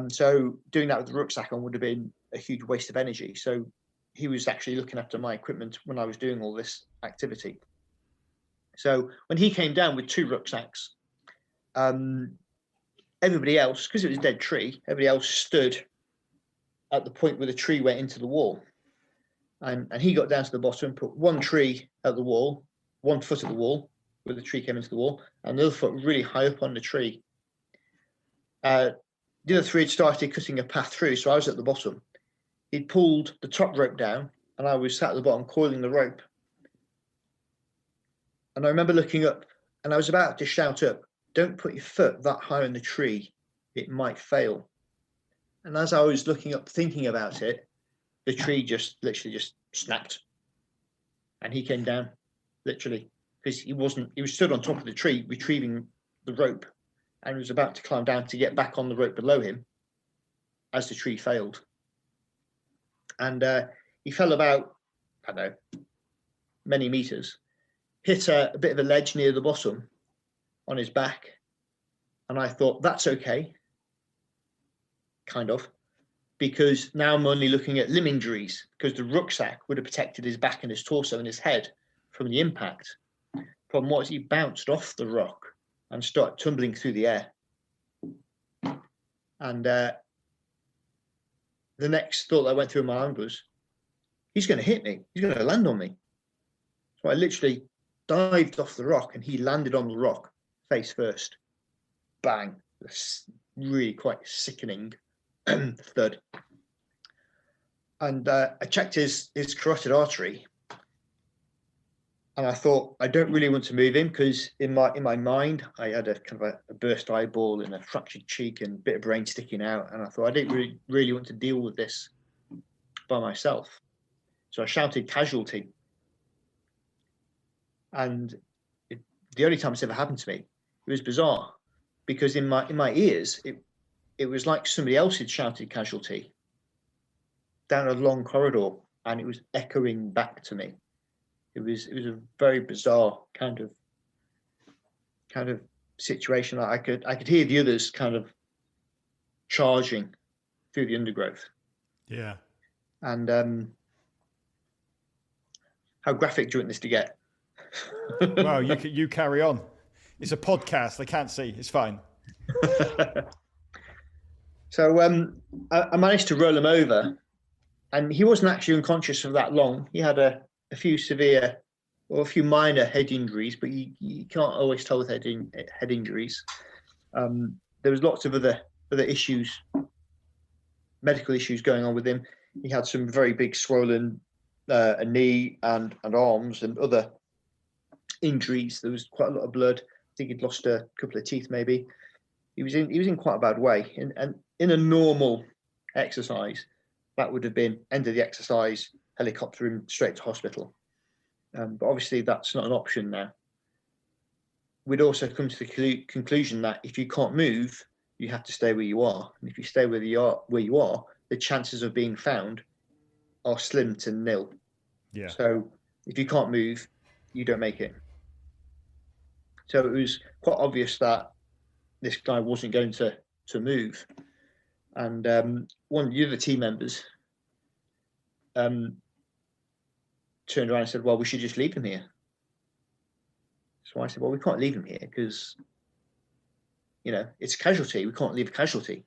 So doing that with the rucksack on would have been a huge waste of energy. So he was actually looking after my equipment when I was doing all this activity. So when he came down with two rucksacks, everybody else, because it was a dead tree, everybody else stood at the point where the tree went into the wall. And he got down to the bottom, put one tree at the wall, 1 foot at the wall, where the tree came into the wall, and the other foot really high up on the tree. The other three had started cutting a path through, so I was at the bottom. He'd pulled the top rope down, and I was sat at the bottom coiling the rope. And I remember looking up, and I was about to shout up, "Don't put your foot that high on the tree, it might fail." And as I was looking up, thinking about it, the tree literally just snapped, and he came down, literally, because he was stood on top of the tree retrieving the rope, and was about to climb down to get back on the rope below him as the tree failed. And he fell about, I don't know, many meters, hit a bit of a ledge near the bottom on his back, and I thought, that's okay, kind of, because now I'm only looking at limb injuries, because the rucksack would have protected his back and his torso and his head from the impact. Problem was, he bounced off the rock and started tumbling through the air. And the next thought that went through my mind was, he's going to hit me. He's going to land on me. So I literally dived off the rock, and he landed on the rock face first. Bang. That's really quite sickening thud. And I checked his carotid artery, and I thought, I don't really want to move him, because in my mind I had a kind of a burst eyeball and a fractured cheek and a bit of brain sticking out, and I thought I didn't really want to deal with this by myself. So I shouted casualty, and the only time it's ever happened to me, it was bizarre, because in my ears it was like somebody else had shouted casualty down a long corridor, and it was echoing back to me. It was a very bizarre kind of situation. I could hear the others kind of charging through the undergrowth. Yeah. And how graphic do you want this to get? Well, you carry on. It's a podcast. They can't see. It's fine. So I managed to roll him over, and he wasn't actually unconscious for that long. He had a few severe or a few minor head injuries, but you can't always tell with head injuries. There was lots of other issues, medical issues going on with him. He had some very big swollen a knee and arms and other injuries. There was quite a lot of blood. I think he'd lost a couple of teeth maybe. He was in quite a bad way. And in a normal exercise, that would have been end of the exercise, helicopter him straight to hospital. But obviously that's not an option now. We'd also come to the conclusion that if you can't move, you have to stay where you are. And if you stay where you are, the chances of being found are slim to nil. Yeah. So if you can't move, you don't make it. So it was quite obvious that this guy wasn't going to move. And one of the other team members turned around and said, well, we should just leave him here. So I said, well, we can't leave him here because, it's a casualty. We can't leave a casualty.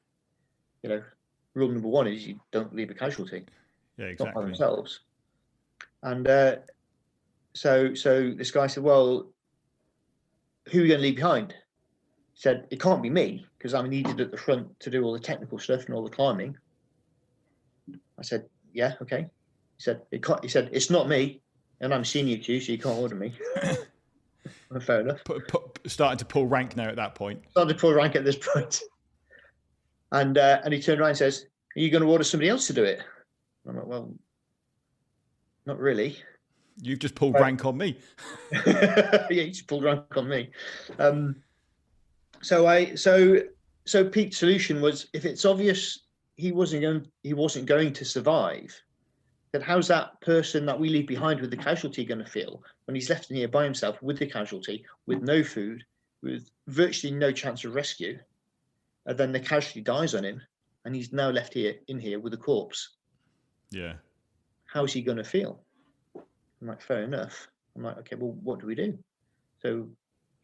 Rule number one is you don't leave a casualty. Yeah, exactly. Not by themselves. And so this guy said, well, who are you going to leave behind? He said, it can't be me because I'm needed at the front to do all the technical stuff and all the climbing. I said, yeah, okay. He said, it's not me, and I'm senior to you, so you can't order me. Well, fair enough. Starting to pull rank now at that point. Started to pull rank at this point. And he turned around and says, are you going to order somebody else to do it? I'm like, well, not really. You've just pulled rank on me. Yeah, you just pulled rank on me. So Pete's solution was, if it's obvious he wasn't going to survive, then how's that person that we leave behind with the casualty going to feel when he's left in here by himself with the casualty, with no food, with virtually no chance of rescue, and then the casualty dies on him, and he's now left in here with a corpse? Yeah. How's he going to feel? I'm like, fair enough. I'm like, okay, well, what do we do? So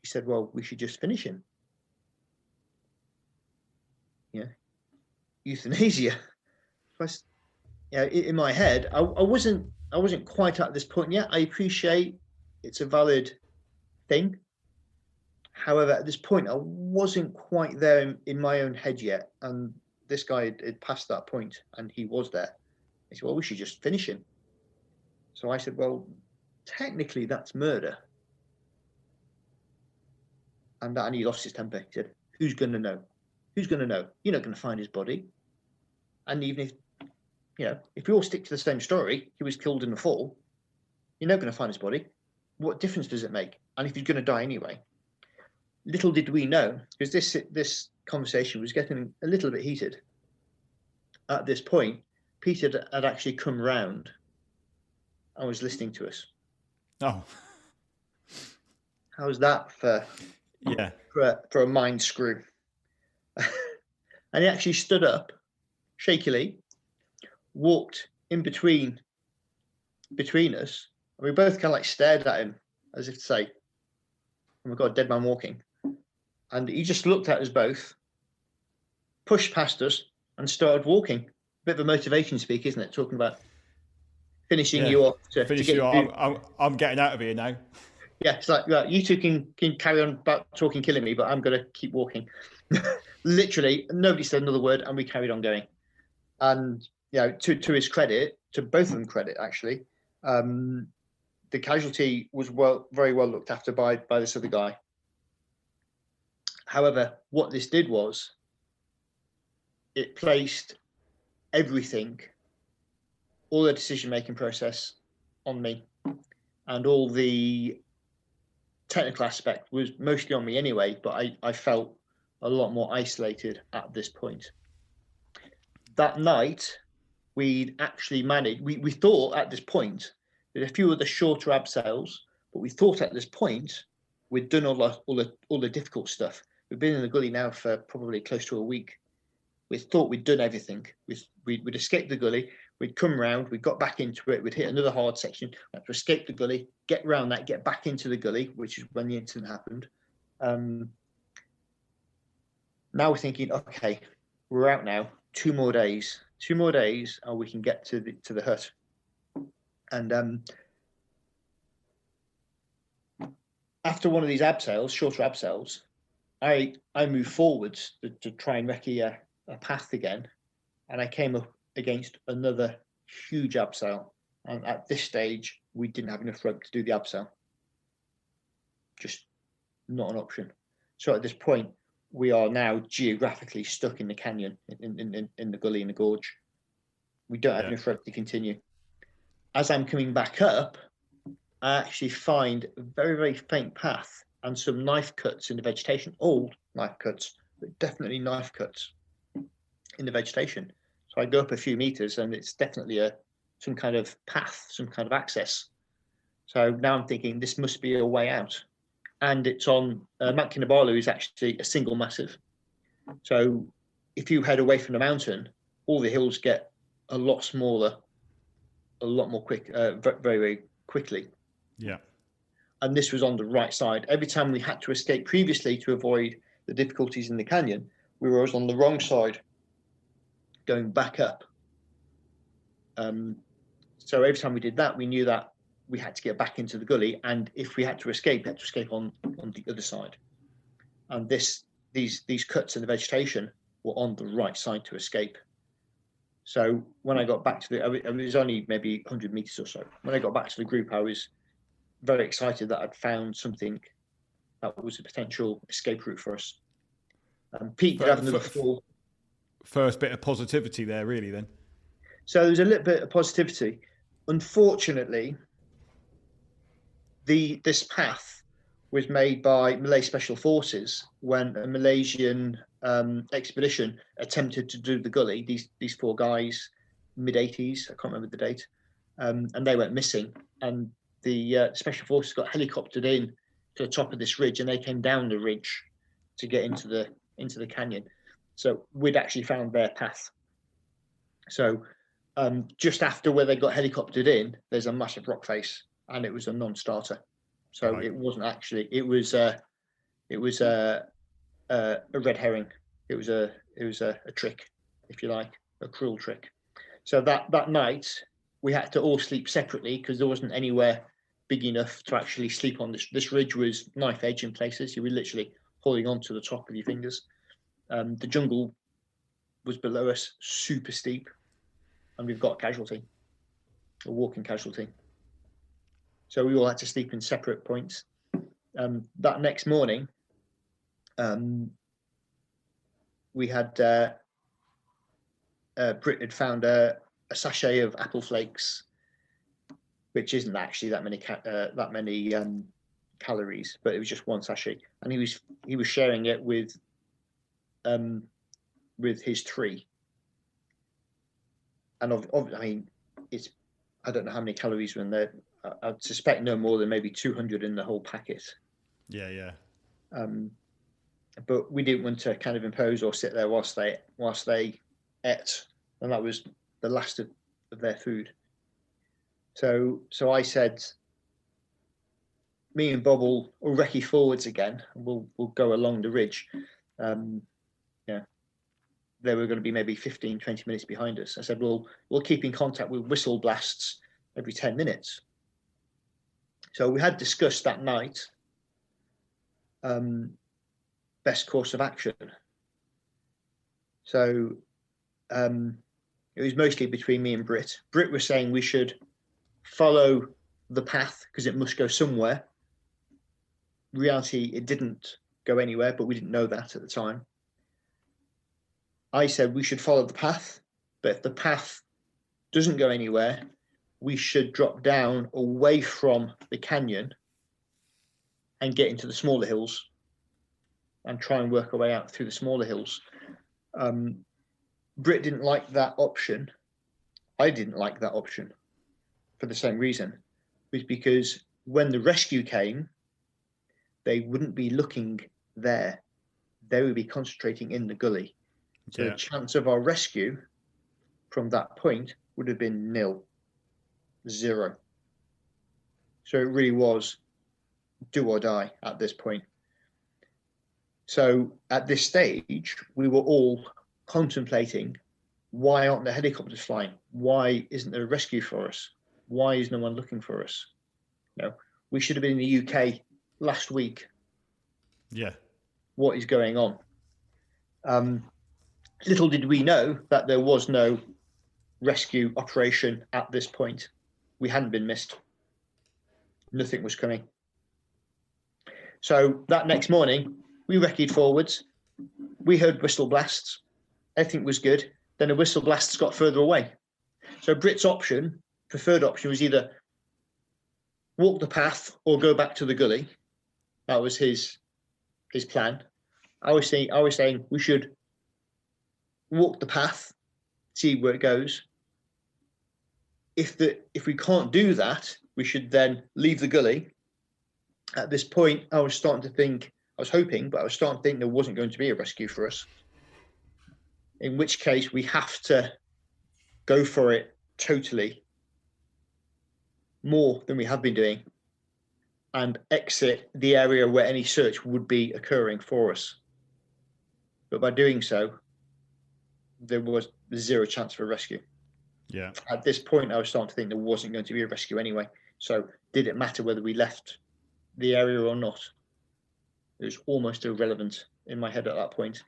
he said, well, we should just finish him. Yeah. Euthanasia. In my head, I wasn't quite at this point yet. I appreciate it's a valid thing. However, at this point, I wasn't quite there in my own head yet. And this guy had passed that point, and he was there. He said, well, we should just finish him. So I said, well, technically that's murder. And he lost his temper. He said, who's going to know? Who's going to know? You're not going to find his body. And even if we all stick to the same story, he was killed in the fall, you're not going to find his body. What difference does it make? And if he's going to die anyway? Little did we know, because this conversation was getting a little bit heated. At this point, Peter had actually come round and was listening to us. Oh. How's that for a mind screw? And he actually stood up, shakily, walked in between us, and we both kind of like stared at him as if to say, oh my God, dead man walking. And he just looked at us both, pushed past us, and started walking. Bit of a motivation speak, isn't it? Talking about finishing you off. I'm getting out of here now. Yeah, it's like, right, you two can carry on about talking, killing me, but I'm going to keep walking. Literally, nobody said another word, and we carried on going. And to his credit, to both of them credit actually, the casualty was very well looked after by this other guy. However, what this did was it placed everything, all the decision-making process on me, and all the technical aspect was mostly on me anyway, but I felt a lot more isolated at this point. That night, we'd actually managed, we thought at this point, there's a few of the shorter abseils, but we thought at this point, we'd done all the difficult stuff. We've been in the gully now for probably close to a week. We thought we'd done everything. We'd escaped the gully. We'd come round. We'd got back into it. We'd hit another hard section. We had to escape the gully, get round that, get back into the gully, which is when the incident happened. Now we're thinking, okay, we're out now. 2 more days, and we can get to the hut. And after one of these abseils, shorter abseils, I moved forwards to try and recce a path again, and I came up against another huge abseil. And at this stage, we didn't have enough rope to do the abseil. Just not an option. So at this point, we are now geographically stuck in the canyon, in the gully, in the gorge. We don't have enough rope to continue. As I'm coming back up, I actually find a very, very faint path and some knife cuts in the vegetation, old knife cuts, but definitely knife cuts in the vegetation. So I go up a few meters and it's definitely some kind of path, some kind of access. So now I'm thinking this must be a way out. And it's on Mount Kinabalu is actually a single massive. So if you head away from the mountain, all the hills get a lot smaller, a lot more very, very quickly. Yeah. And this was on the right side. Every time we had to escape previously to avoid the difficulties in the canyon, we were always on the wrong side, going back up. So every time we did that, we knew that we had to get back into the gully, and if we had to escape, we had to escape on the other side. And these cuts in the vegetation were on the right side to escape. So when I got back to it was only maybe 100 meters or so. When I got back to the group, I was very excited that I'd found something that was a potential escape route for us. Pete did have another fall. First bit of positivity there, really, then. So there's a little bit of positivity. Unfortunately, this path was made by Malay Special Forces when a Malaysian expedition attempted to do the gully. These 4 guys, mid-80s, I can't remember the date, and they went missing. And the Special Forces got helicoptered in to the top of this ridge, and they came down the ridge to get into the canyon. So we'd actually found their path. So just after where they got helicoptered in, there's a massive rock face, and it was a non-starter. So It wasn't actually. It was a red herring. It was a trick, if you like, a cruel trick. So that night we had to all sleep separately because there wasn't anywhere big enough to actually sleep on. This ridge was knife edge in places. You were literally holding on to the top with your fingers. The jungle was below us, super steep, and we've got a walking casualty. So we all had to sleep in separate points. That next morning, we had Brit had found a sachet of apple flakes, which isn't actually that many calories, but it was just one sachet, and he was sharing it with his 3. And I mean, I don't know how many calories were in there. I'd suspect no more than maybe 200 in the whole packet. Yeah. But we didn't want to kind of impose or sit there whilst they ate, and that was the last of their food. So I said, me and Bob will recce forwards again, and we'll go along the ridge. They were going to be maybe 15, 20 minutes behind us. I said, we'll keep in contact with whistle blasts every 10 minutes. So we had discussed that night best course of action. So it was mostly between me and Brit. Brit was saying we should follow the path because it must go somewhere. In reality, it didn't go anywhere, but we didn't know that at the time. I said we should follow the path, but if the path doesn't go anywhere, we should drop down away from the canyon and get into the smaller hills and try and work our way out through the smaller hills. Brit didn't like that option. I didn't like that option for the same reason. It was because when the rescue came, they wouldn't be looking there. They would be concentrating in the gully. So the chance of our rescue from that point would have been nil, 0. So it really was do or die at this point. So at this stage, we were all contemplating, why aren't the helicopters flying? Why isn't there a rescue for us? Why is no one looking for us? We should have been in the UK last week. Yeah. What is going on? Little did we know that there was no rescue operation at this point. We hadn't been missed. Nothing was coming. So that next morning, we recce'd forwards. We heard whistle blasts. Everything was good. Then the whistle blasts got further away. So Brit's preferred option, was either walk the path or go back to the gully. That was his plan. I was saying we should walk the path, see where it goes. If we can't do that, we should then leave the gully. At this point, I was starting to think there wasn't going to be a rescue for us. In which case, we have to go for it totally, more than we have been doing, and exit the area where any search would be occurring for us. But by doing so, there was 0 chance for a rescue. Yeah. At this point, I was starting to think there wasn't going to be a rescue anyway. So did it matter whether we left the area or not? It was almost irrelevant in my head at that point.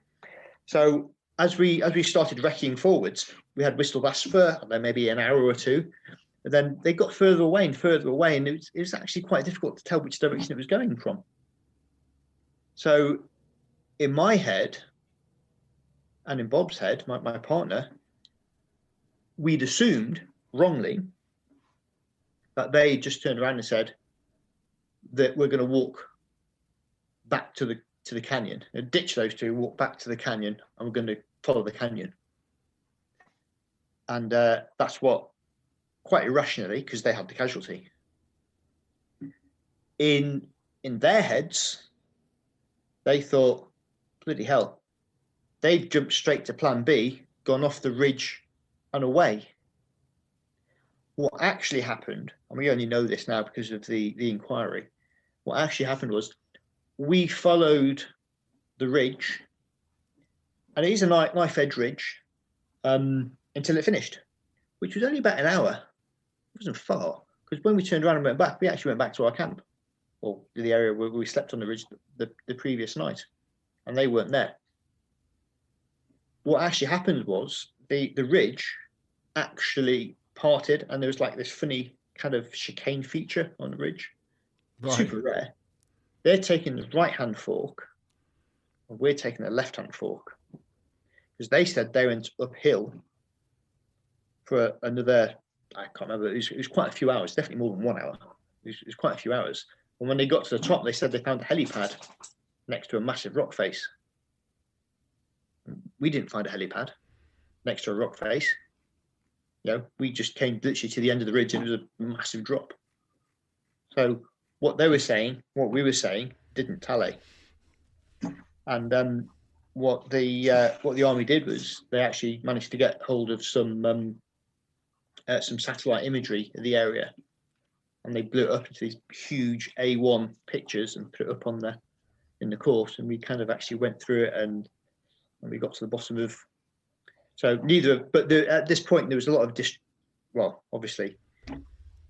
So as we started wrecking forwards, we had whistle blasts for maybe an hour or two. But then they got further away, and it was actually quite difficult to tell which direction it was going from. So in my head, and in Bob's head, my partner, we'd assumed wrongly that they just turned around and said that we're going to walk back to the canyon, ditch those two, walk back to the canyon, and we're going to follow the canyon. And that's what, quite irrationally, because they had the casualty. In their heads, they thought, bloody hell, they've jumped straight to plan B, gone off the ridge and away. What actually happened, and we only know this now because of the inquiry, what actually happened was we followed the ridge, and it is a knife edge ridge, until it finished, which was only about an hour. It wasn't far, because when we turned around and went back, we actually went back to our camp, or the area where we slept on the ridge the previous night, and they weren't there. What actually happened was the ridge actually parted, and there was like this funny kind of chicane feature on the ridge. Right. Super rare. They're taking the right-hand fork, and we're taking the left-hand fork, because they said they went uphill for another, I can't remember, it was quite a few hours, definitely more than 1 hour. It was quite a few hours. And when they got to the top, they said they found a helipad next to a massive rock face. We didn't find a helipad next to a rock face. We just came literally to the end of the ridge, and it was a massive drop. So what they were saying, what we were saying, didn't tally. And what the army did was they actually managed to get hold of some satellite imagery of the area, and they blew it up into these huge A1 pictures and put it up in the course. And we kind of actually went through it, and we got to the bottom of. So at this point there was a lot of obviously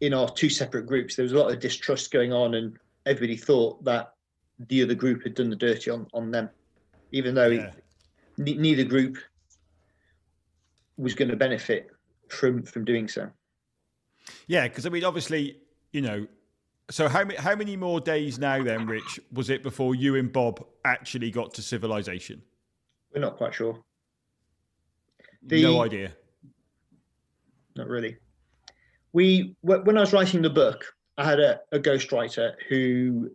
in our two separate groups there was a lot of distrust going on, and everybody thought that the other group had done the dirty on them, even though neither group was going to benefit from doing so. Yeah, because I mean, obviously, so how many more days now then, Rich, was it before you and Bob actually got to civilization? We're not quite sure. No idea. Not really. When I was writing the book, I had a ghostwriter who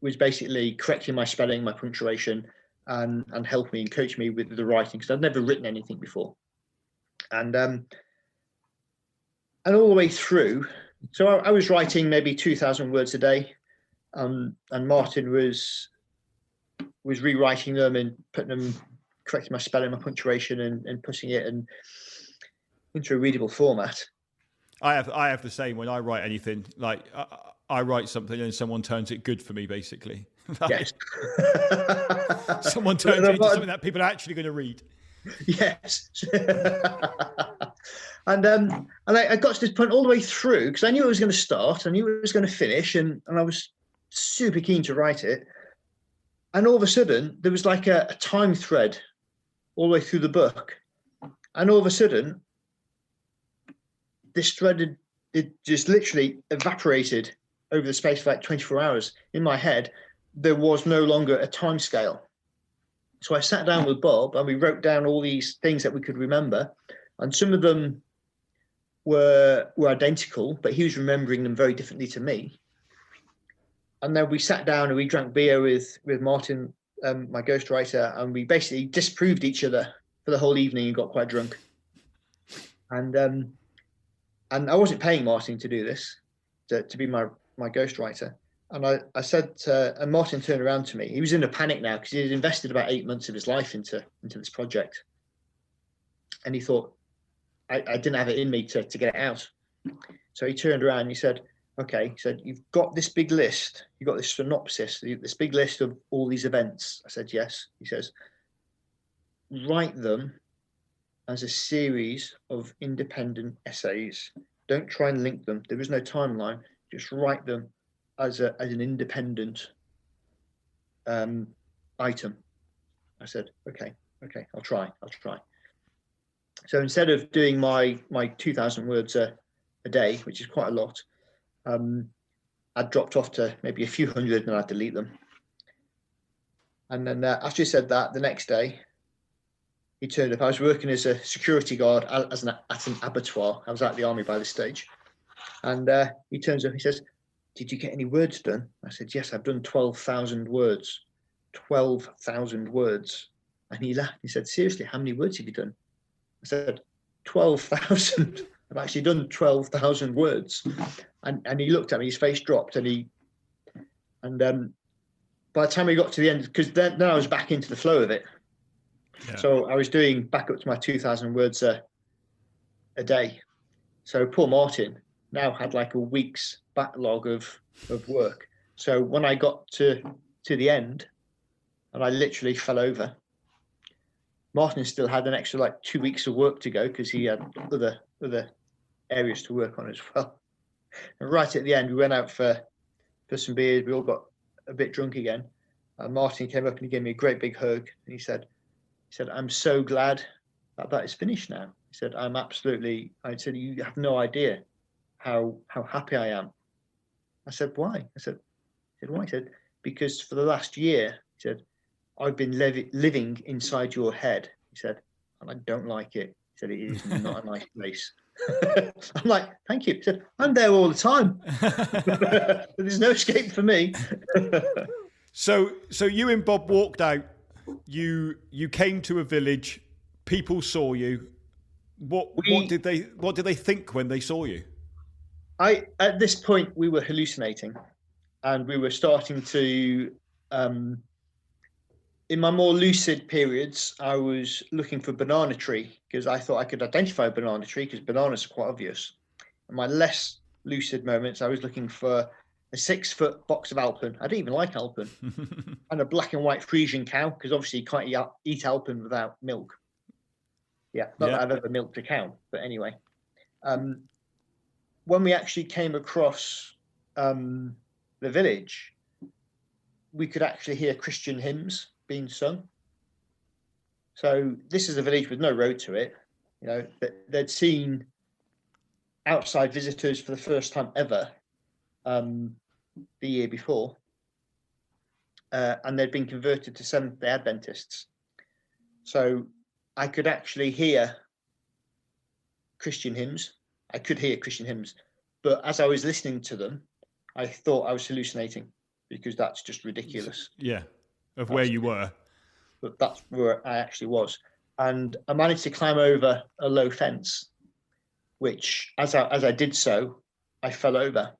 was basically correcting my spelling, my punctuation, and helped me and coached me with the writing, because I'd never written anything before. And all the way through, so I was writing maybe 2,000 words a day, and Martin was rewriting them and putting them correcting my spelling, my punctuation, and putting it into a readable format. I have the same when I write anything. Like I write something and someone turns it good for me, basically. Yes. Someone turns it into something that people are actually going to read. Yes. And I got to this point all the way through because I knew it was going to start, I knew it was going to finish, and I was super keen to write it. And all of a sudden, there was like a time thread all the way through the book. And all of a sudden, this thread it just literally evaporated over the space of like 24 hours. In my head, there was no longer a time scale. So I sat down with Bob and we wrote down all these things that we could remember. And some of them were identical, but he was remembering them very differently to me. And then we sat down and we drank beer with Martin, my ghostwriter, and we basically disproved each other for the whole evening and got quite drunk. And I wasn't paying Martin to do this, to be my ghostwriter. And I said, and Martin turned around to me. He was in a panic now because he had invested about 8 months of his life into this project. And he thought, I didn't have it in me to get it out. So he turned around and he said, okay, he said, you've got this big list. You've got this synopsis, this big list of all these events. I said, yes. He says, write them as a series of independent essays. Don't try and link them. There is no timeline. Just write them as an independent item. I said, okay, I'll try. So instead of doing my 2,000 words a day, which is quite a lot, I dropped off to maybe a few hundred and I'd delete them. And then after he said that, the next day, he turned up. I was working as a security guard at an abattoir. I was out of the army by this stage. And he turns up, he says, did you get any words done? I said, yes, I've done 12,000 words. 12,000 words. And he laughed. He said, seriously, how many words have you done? I said, 12,000. I've actually done 12,000 words. And he looked at me, his face dropped, and by the time we got to the end, because then I was back into the flow of it. Yeah. So I was doing back up to my 2,000 words a day. So poor Martin now had like a week's backlog of work. So when I got to the end, and I literally fell over, Martin still had an extra like 2 weeks of work to go because he had other areas to work on as well. And right at the end, we went out for some beers. We all got a bit drunk again. And Martin came up and he gave me a great big hug. And he said, I'm so glad that is finished now. He said, I said, you have no idea how happy I am. I said, why? I said, why? He said, because for the last year, he said, I've been living inside your head. He said, and I don't like it. He said, it is not a nice place. I'm like, thank you. He said, I'm there all the time. There's no escape for me. So you and Bob walked out. You came to a village. People saw you. What did they think when they saw you? At this point we were hallucinating, and we were starting to. In my more lucid periods, I was looking for banana tree because I thought I could identify a banana tree because bananas are quite obvious. In my less lucid moments, I was looking for a 6-foot box of Alpen. I didn't even like Alpen. And a black and white Frisian cow because obviously you can't eat Alpen without milk. Yeah, not that I've ever milked a cow, but anyway. When we actually came across the village, we could actually hear Christian hymns being sung. So this is a village with no road to it. You know, they'd seen outside visitors for the first time ever the year before, and they'd been converted to Seventh-day Adventists. So I could actually hear Christian hymns. I could hear Christian hymns, but as I was listening to them, I thought I was hallucinating because that's just ridiculous. Yeah. Of where you were. But that's where I actually was. And I managed to climb over a low fence, which as I did so, I fell over.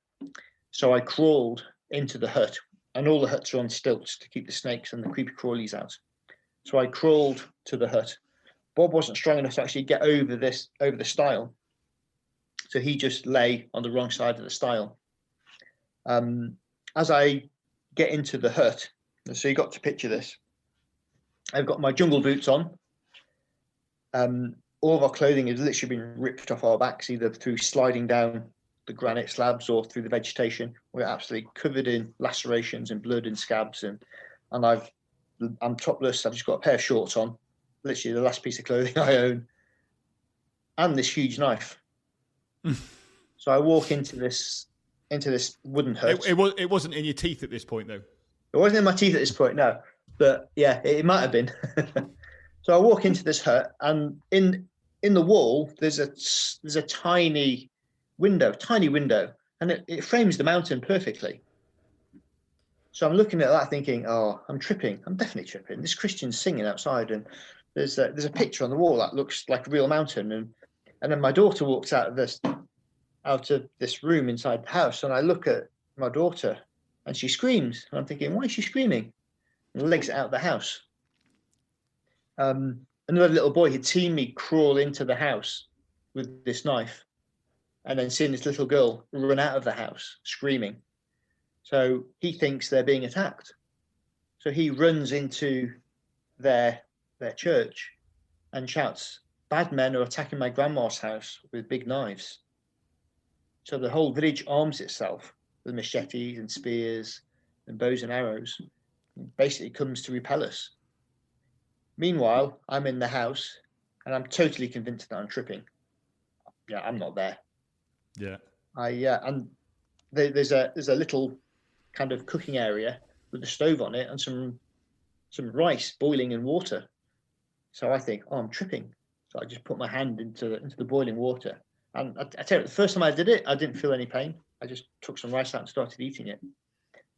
So I crawled into the hut, and all the huts are on stilts to keep the snakes and the creepy crawlies out. So I crawled to the hut. Bob wasn't strong enough to actually get over the stile. So he just lay on the wrong side of the stile. As I get into the hut, so you got to picture this. I've got my jungle boots on. All of our clothing has literally been ripped off our backs, either through sliding down the granite slabs or through the vegetation. We're absolutely covered in lacerations and blood and scabs, and I'm topless. I've just got a pair of shorts on, literally the last piece of clothing I own, and this huge knife. So I walk into this wooden hut. It wasn't in your teeth at this point, though. It wasn't in my teeth at this point, no. But yeah, it might have been. So I walk into this hut, and in the wall there's a tiny window, and it frames the mountain perfectly. So I'm looking at that thinking, oh, I'm tripping. I'm definitely tripping. This Christian's singing outside, and there's a picture on the wall that looks like a real mountain. And then my daughter walks out of this room inside the house, and I look at my daughter, and she screams. And I'm thinking, why is she screaming? And legs out of the house. Another little boy had seen me crawl into the house with this knife, and then seen this little girl run out of the house screaming. So he thinks they're being attacked. So he runs into their church and shouts, "Bad men are attacking my grandma's house with big knives." So the whole village arms itself with machetes and spears and bows and arrows, and basically comes to repel us. Meanwhile, I'm in the house and I'm totally convinced that I'm tripping. Yeah, I'm not there. Yeah. And there's a little kind of cooking area with a stove on it and some rice boiling in water. So I think, oh, I'm tripping. So I just put my hand into the boiling water. And I tell you, the first time I did it, I didn't feel any pain. I just took some rice out and started eating it.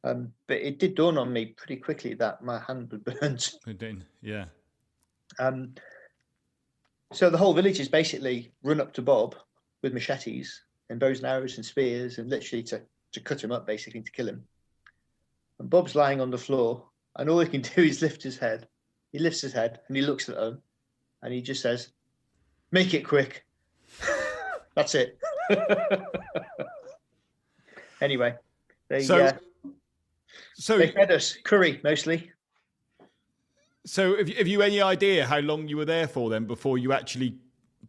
But it did dawn on me pretty quickly that my hand was burnt. It did, yeah. So the whole village is basically run up to Bob with machetes and bows and arrows and spears, and literally to cut him up, basically to kill him. And Bob's lying on the floor, and all he can do is lift his head. He lifts his head and he looks at them, and he just says, "Make it quick." That's it. Anyway, they fed us curry mostly. So have you any idea how long you were there for then before you actually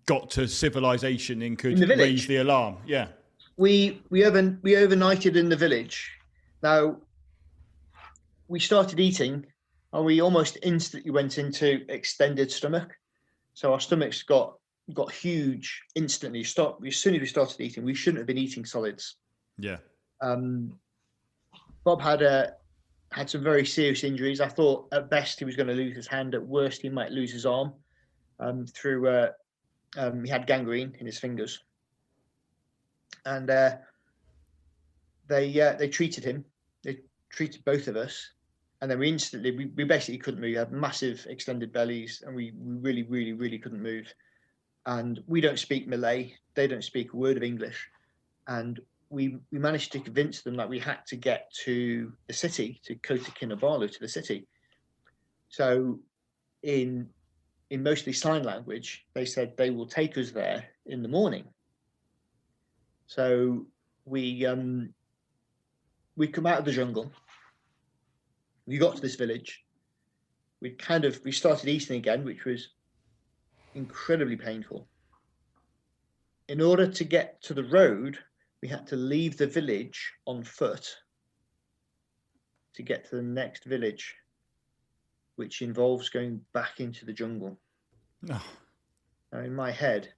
got to civilization and could raise the alarm? Yeah. We overnighted in the village. Now, we started eating and we almost instantly went into extended stomach. So our stomachs got huge instantly. As soon as we started eating, we shouldn't have been eating solids. Yeah. Bob had some very serious injuries. I thought at best he was going to lose his hand. At worst, he might lose his arm. He had gangrene in his fingers, and they treated him. They treated both of us, and then we basically couldn't move. We had massive extended bellies, and we really, really, really couldn't move. And we don't speak Malay. They don't speak a word of English, and we managed to convince them that we had to get to the city, to Kota Kinabalu, to the city. So in mostly sign language, they said they will take us there in the morning. So we come out of the jungle. We got to this village. We started eating again, which was incredibly painful. In order to get to the road, we had to leave the village on foot to get to the next village, which involves going back into the jungle. Oh. Now, in my head,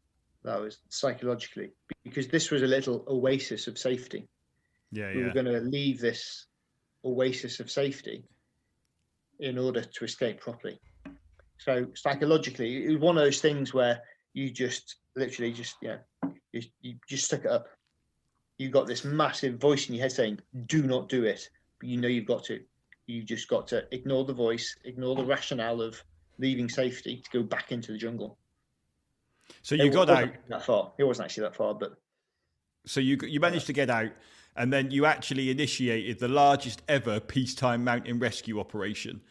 that was psychologically, because this was a little oasis of safety. We were going to leave this oasis of safety in order to escape properly. So psychologically, it was one of those things where you just literally you just stuck it up. You got this massive voice in your head saying, "Do not do it," but you know you've got to. You just got to ignore the voice, ignore the rationale of leaving safety to go back into the jungle. So you got out that far. It wasn't actually that far, but so you managed to get out, and then you actually initiated the largest ever peacetime mountain rescue operation,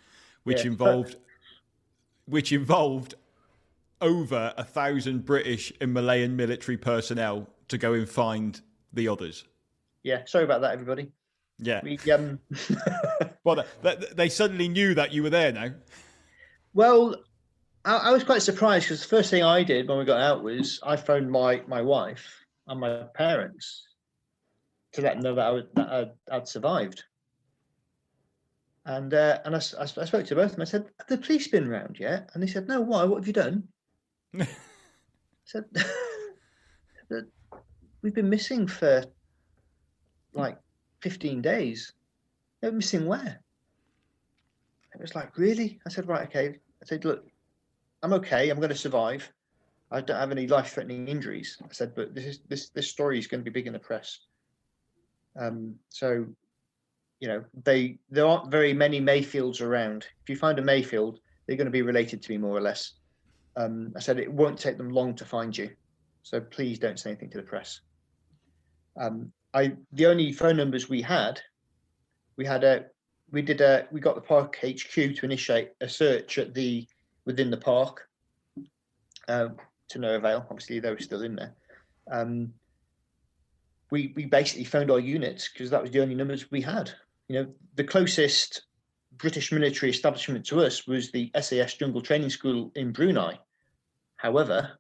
which involved which involved over 1,000 British and Malayan military personnel to go and find the others. Yeah, sorry about that, everybody. Yeah. We, Well, they suddenly knew that you were there now. well, I was quite surprised because the first thing I did when we got out was I phoned my wife and my parents to let them know that I'd survived. And I spoke to both of them. I said, "Have the police been around yet?" And they said, "No. Why? What have you done?" I said, "We've been missing for like 15 days. They're missing where?" It was like, "Really?" I said, "Right, okay." I said, "Look, I'm okay. I'm going to survive. I don't have any life-threatening injuries." I said, "But this story is going to be big in the press." So, there aren't very many Mayfields around. If you find a Mayfield, they're going to be related to me more or less. I said it won't take them long to find you, so please don't say anything to the press. The only phone numbers we got the park HQ to initiate a search within the park, to no avail. Obviously, they were still in there. We basically phoned our units because that was the only numbers we had. The closest British military establishment to us was the SAS Jungle Training School in Brunei. However,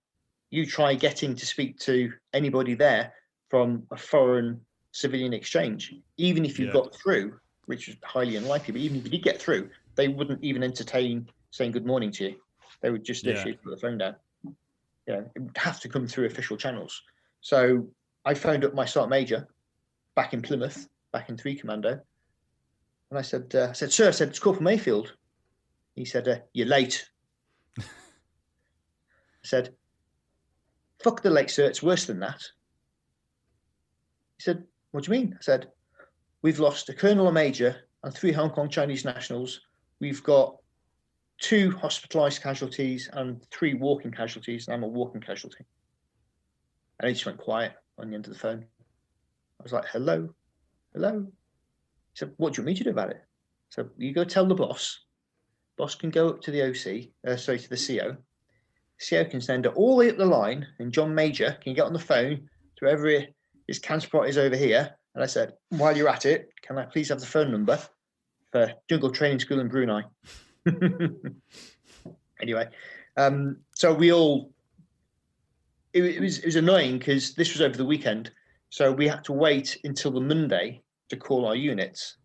you try getting to speak to anybody there from a foreign civilian exchange, even if you got through, which is highly unlikely, but even if you did get through, they wouldn't even entertain saying good morning to you. They would just literally put the phone down. It would have to come through official channels. So I phoned up my Sergeant Major back in Plymouth, back in 3 Commando, and I said, "Sir," I said, "it's Corporal Mayfield." He said, "You're late." I said, "Fuck the late, sir, it's worse than that." He said, "What do you mean?" I said, "We've lost a colonel, a major, and 3 Hong Kong Chinese nationals. We've got 2 hospitalised casualties and 3 walking casualties, and I'm a walking casualty." And he just went quiet on the end of the phone. I was like, "Hello? Hello?" He said, "What do you want me to do about it?" So you go tell the boss. Boss can go up to the OC, to the CO. CO can send it all the way up the line, and John Major can get on the phone to whoever his counterpart is over here. And I said, "While you're at it, can I please have the phone number for Jungle Training School in Brunei?" Anyway, so we all, it was annoying because this was over the weekend. So we had to wait until the Monday to call our units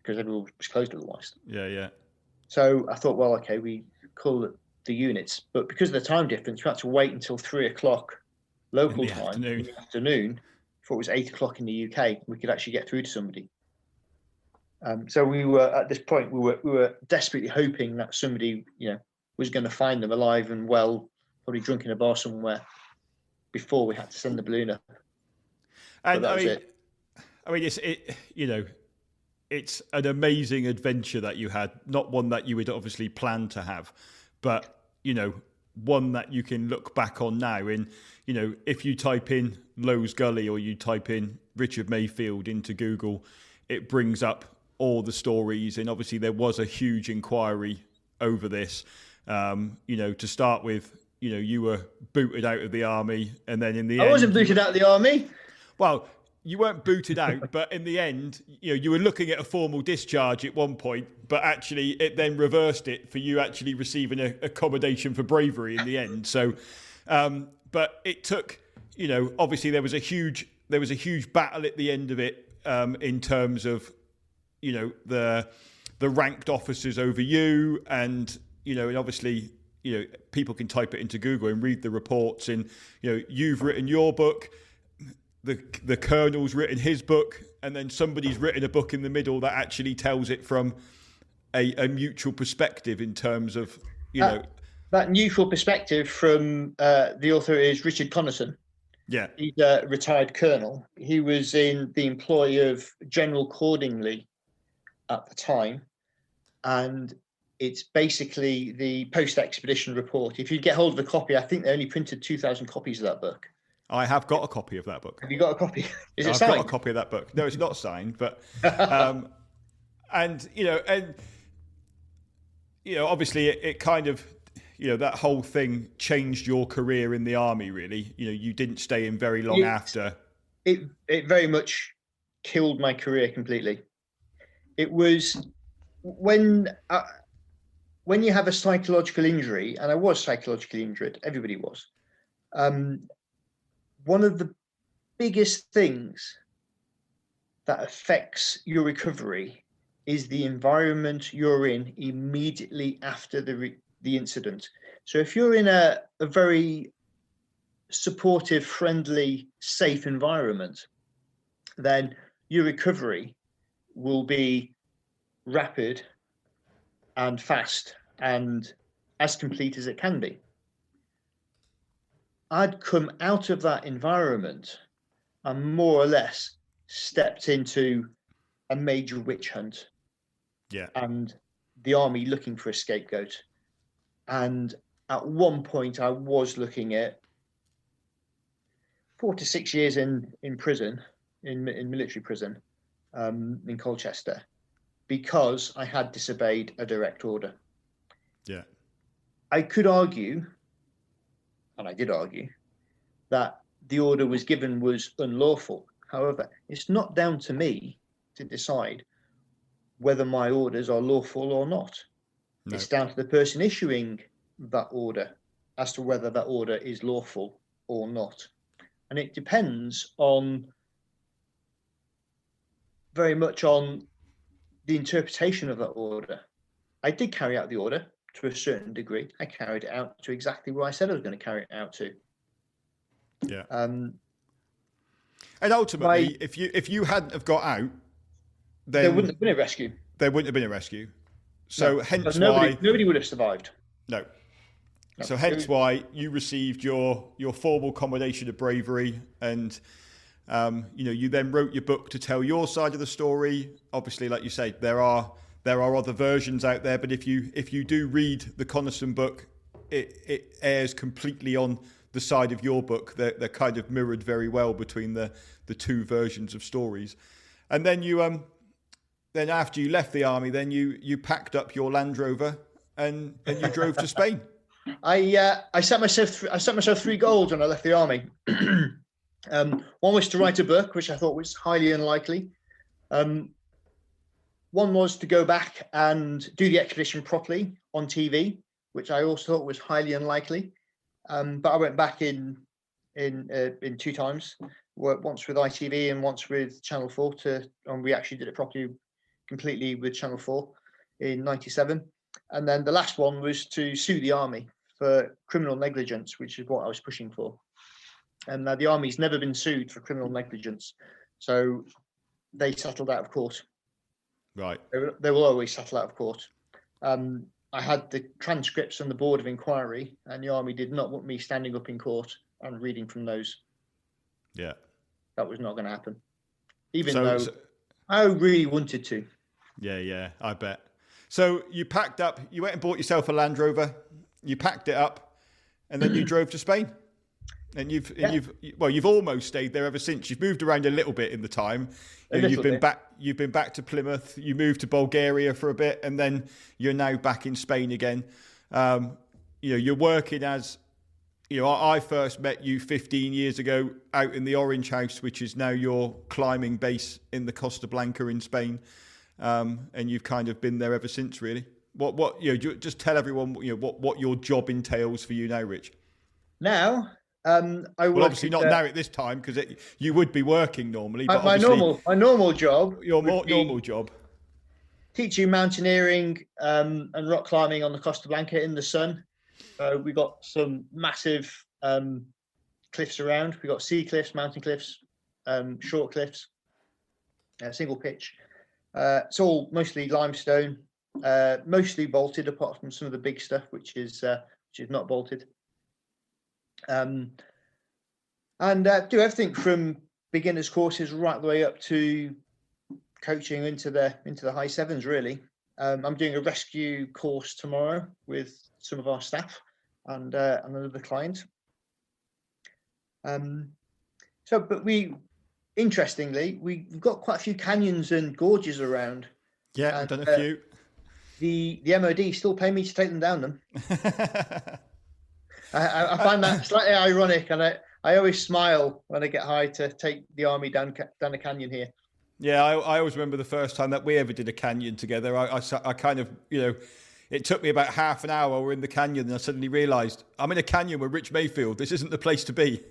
because everyone was closed otherwise. Yeah. So I thought, well, okay, we call the units, but because of the time difference, we had to wait until 3 o'clock local time in the afternoon. Before it was 8 o'clock in the UK, we could actually get through to somebody. So we were at this point, we were desperately hoping that somebody, was going to find them alive and well, probably drunk in a bar somewhere, before we had to send the balloon up. And it's an amazing adventure that you had. Not one that you would obviously plan to have, but one that you can look back on now. And if you type in Lowe's Gully or you type in Richard Mayfield into Google, it brings up all the stories. And obviously there was a huge inquiry over this. To start with, you were booted out of the army, and then in the end, I wasn't booted out of the army. Well, you weren't booted out, but in the end, you were looking at a formal discharge at one point, but actually it then reversed it for you actually receiving a accommodation for bravery in the end. So, but it took, obviously there was a huge battle at the end of it, in terms of, the ranked officers over you, and and obviously, people can type it into Google and read the reports, and you've written your book. The colonel's written his book, and then somebody's written a book in the middle that actually tells it from a mutual perspective in terms of, That neutral perspective from the author is Richard Connaughton. Yeah. He's a retired colonel. He was in the employ of General Cordingley at the time, and it's basically the post-expedition report. If you get hold of a copy, I think they only printed 2,000 copies of that book. I have got a copy of that book. Have you got a copy? Is it signed? I've got a copy of that book. No, it's not signed, but and obviously it kind of, that whole thing changed your career in the army, really. You didn't stay in very long after. It very much killed my career completely. It was when you have a psychological injury, and I was psychologically injured, everybody was. One of the biggest things that affects your recovery is the environment you're in immediately after the incident. So if you're in a very supportive, friendly, safe environment, then your recovery will be rapid and fast and as complete as it can be. I'd come out of that environment and more or less stepped into a major witch hunt. Yeah. And the army looking for a scapegoat. And at one point I was looking at 4 to 6 years in prison, in military prison, in Colchester, because I had disobeyed a direct order. Yeah. I could argue, and I did argue, that the order was given was unlawful. However, it's not down to me to decide whether my orders are lawful or not. No. It's down to the person issuing that order as to whether that order is lawful or not. And it depends very much on the interpretation of that order. I did carry out the order to a certain degree. I carried it out to exactly where I said I was going to carry it out to. Yeah. And ultimately, if you hadn't have got out, then there wouldn't have been a rescue. There wouldn't have been a rescue. So no, hence nobody would have survived. No. So hence why you received your formal commendation of bravery, and you then wrote your book to tell your side of the story. Obviously, like you say, there are other versions out there, but if you do read the Connaughton book, it airs completely on the side of your book. They're kind of mirrored very well between the two versions of stories. And then then after you left the army, then you packed up your Land Rover and you drove to Spain. I set myself 3 goals when I left the army. One was to write a book, which I thought was highly unlikely. One was to go back and do the expedition properly on TV, which I also thought was highly unlikely. But I went back in 2 times, once with ITV and once with Channel 4 and we actually did it properly, completely with Channel 4 in '97. And then the last one was to sue the army for criminal negligence, which is what I was pushing for. And the army's never been sued for criminal negligence, so they settled out of court. Right. They will always settle out of court. I had the transcripts from the Board of Inquiry, and the army did not want me standing up in court and reading from those. Yeah. That was not going to happen, even though I really wanted to. Yeah, I bet. So you packed up, you went and bought yourself a Land Rover, you packed it up, and then you drove to Spain. And you've almost stayed there ever since. You've moved around a little bit in the time. You've been back to Plymouth. You moved to Bulgaria for a bit, and then you're now back in Spain again. You're working as, I first met you 15 years ago out in the Orange House, which is now your climbing base in the Costa Blanca in Spain, and you've kind of been there ever since, really. What just tell everyone what your job entails for you now, Rich. Now. Obviously not now at this time, because you would be working normally. But my normal job. Your normal job. Teaching mountaineering and rock climbing on the Costa Blanca in the sun. We got some massive cliffs around. We got sea cliffs, mountain cliffs, short cliffs, single pitch. It's all mostly limestone, mostly bolted, apart from some of the big stuff, which is not bolted. And do everything from beginners courses right the way up to coaching into the high sevens, really. I'm doing a rescue course tomorrow with some of our staff and another client. But interestingly, we've got quite a few canyons and gorges around. Yeah, I've done a few. the MOD still pay me to take them down them. I find that slightly ironic, and I always smile when I get hired to take the army down a canyon here. Yeah, I always remember the first time that we ever did a canyon together. I kind of, it took me about half an hour. We're in the canyon, and I suddenly realised I'm in a canyon with Rich Mayfield. This isn't the place to be.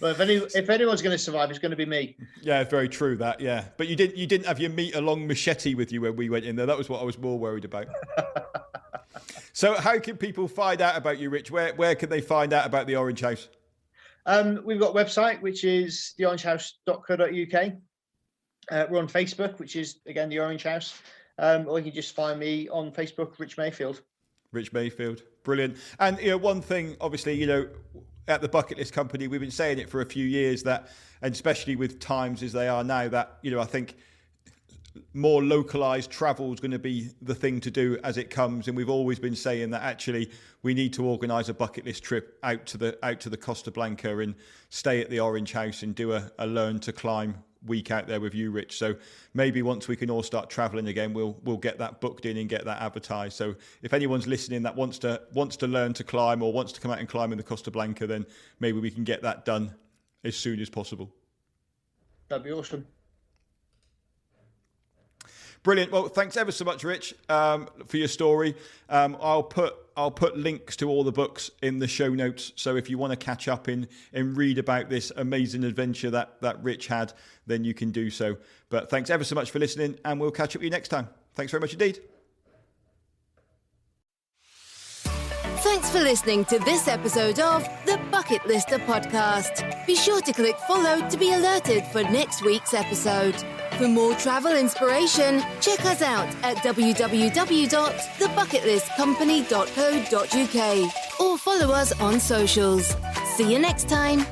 Well, if anyone's going to survive, it's going to be me. Yeah, very true that. Yeah, but you didn't have your meter-long machete with you when we went in there. That was what I was more worried about. So, how can people find out about you, Rich? Where can they find out about the Orange House? We've got a website, which is theorangehouse.co.uk. We're on Facebook, which is, again, the Orange House. Or you can just find me on Facebook, Rich Mayfield. Rich Mayfield. Brilliant. And, one thing, obviously, at the Bucket List Company, we've been saying it for a few years that, and especially with times as they are now, that, I think more localized travel is going to be the thing to do as it comes. And we've always been saying that actually we need to organise a bucket list trip out to the Costa Blanca and stay at the Orange House and do a learn to climb week out there with you, Rich. So maybe once we can all start traveling again, we'll get that booked in and get that advertised. So if anyone's listening that wants to learn to climb or wants to come out and climb in the Costa Blanca, then maybe we can get that done as soon as possible. That'd be awesome. Brilliant. Well, thanks ever so much, Rich, for your story. I'll put links to all the books in the show notes. So if you want to catch up and read about this amazing adventure that Rich had, then you can do so. But thanks ever so much for listening, and we'll catch up with you next time. Thanks very much indeed. Thanks for listening to this episode of the Bucket Lister podcast. Be sure to click follow to be alerted for next week's episode. For more travel inspiration, check us out at www.thebucketlistcompany.co.uk or follow us on socials. See you next time.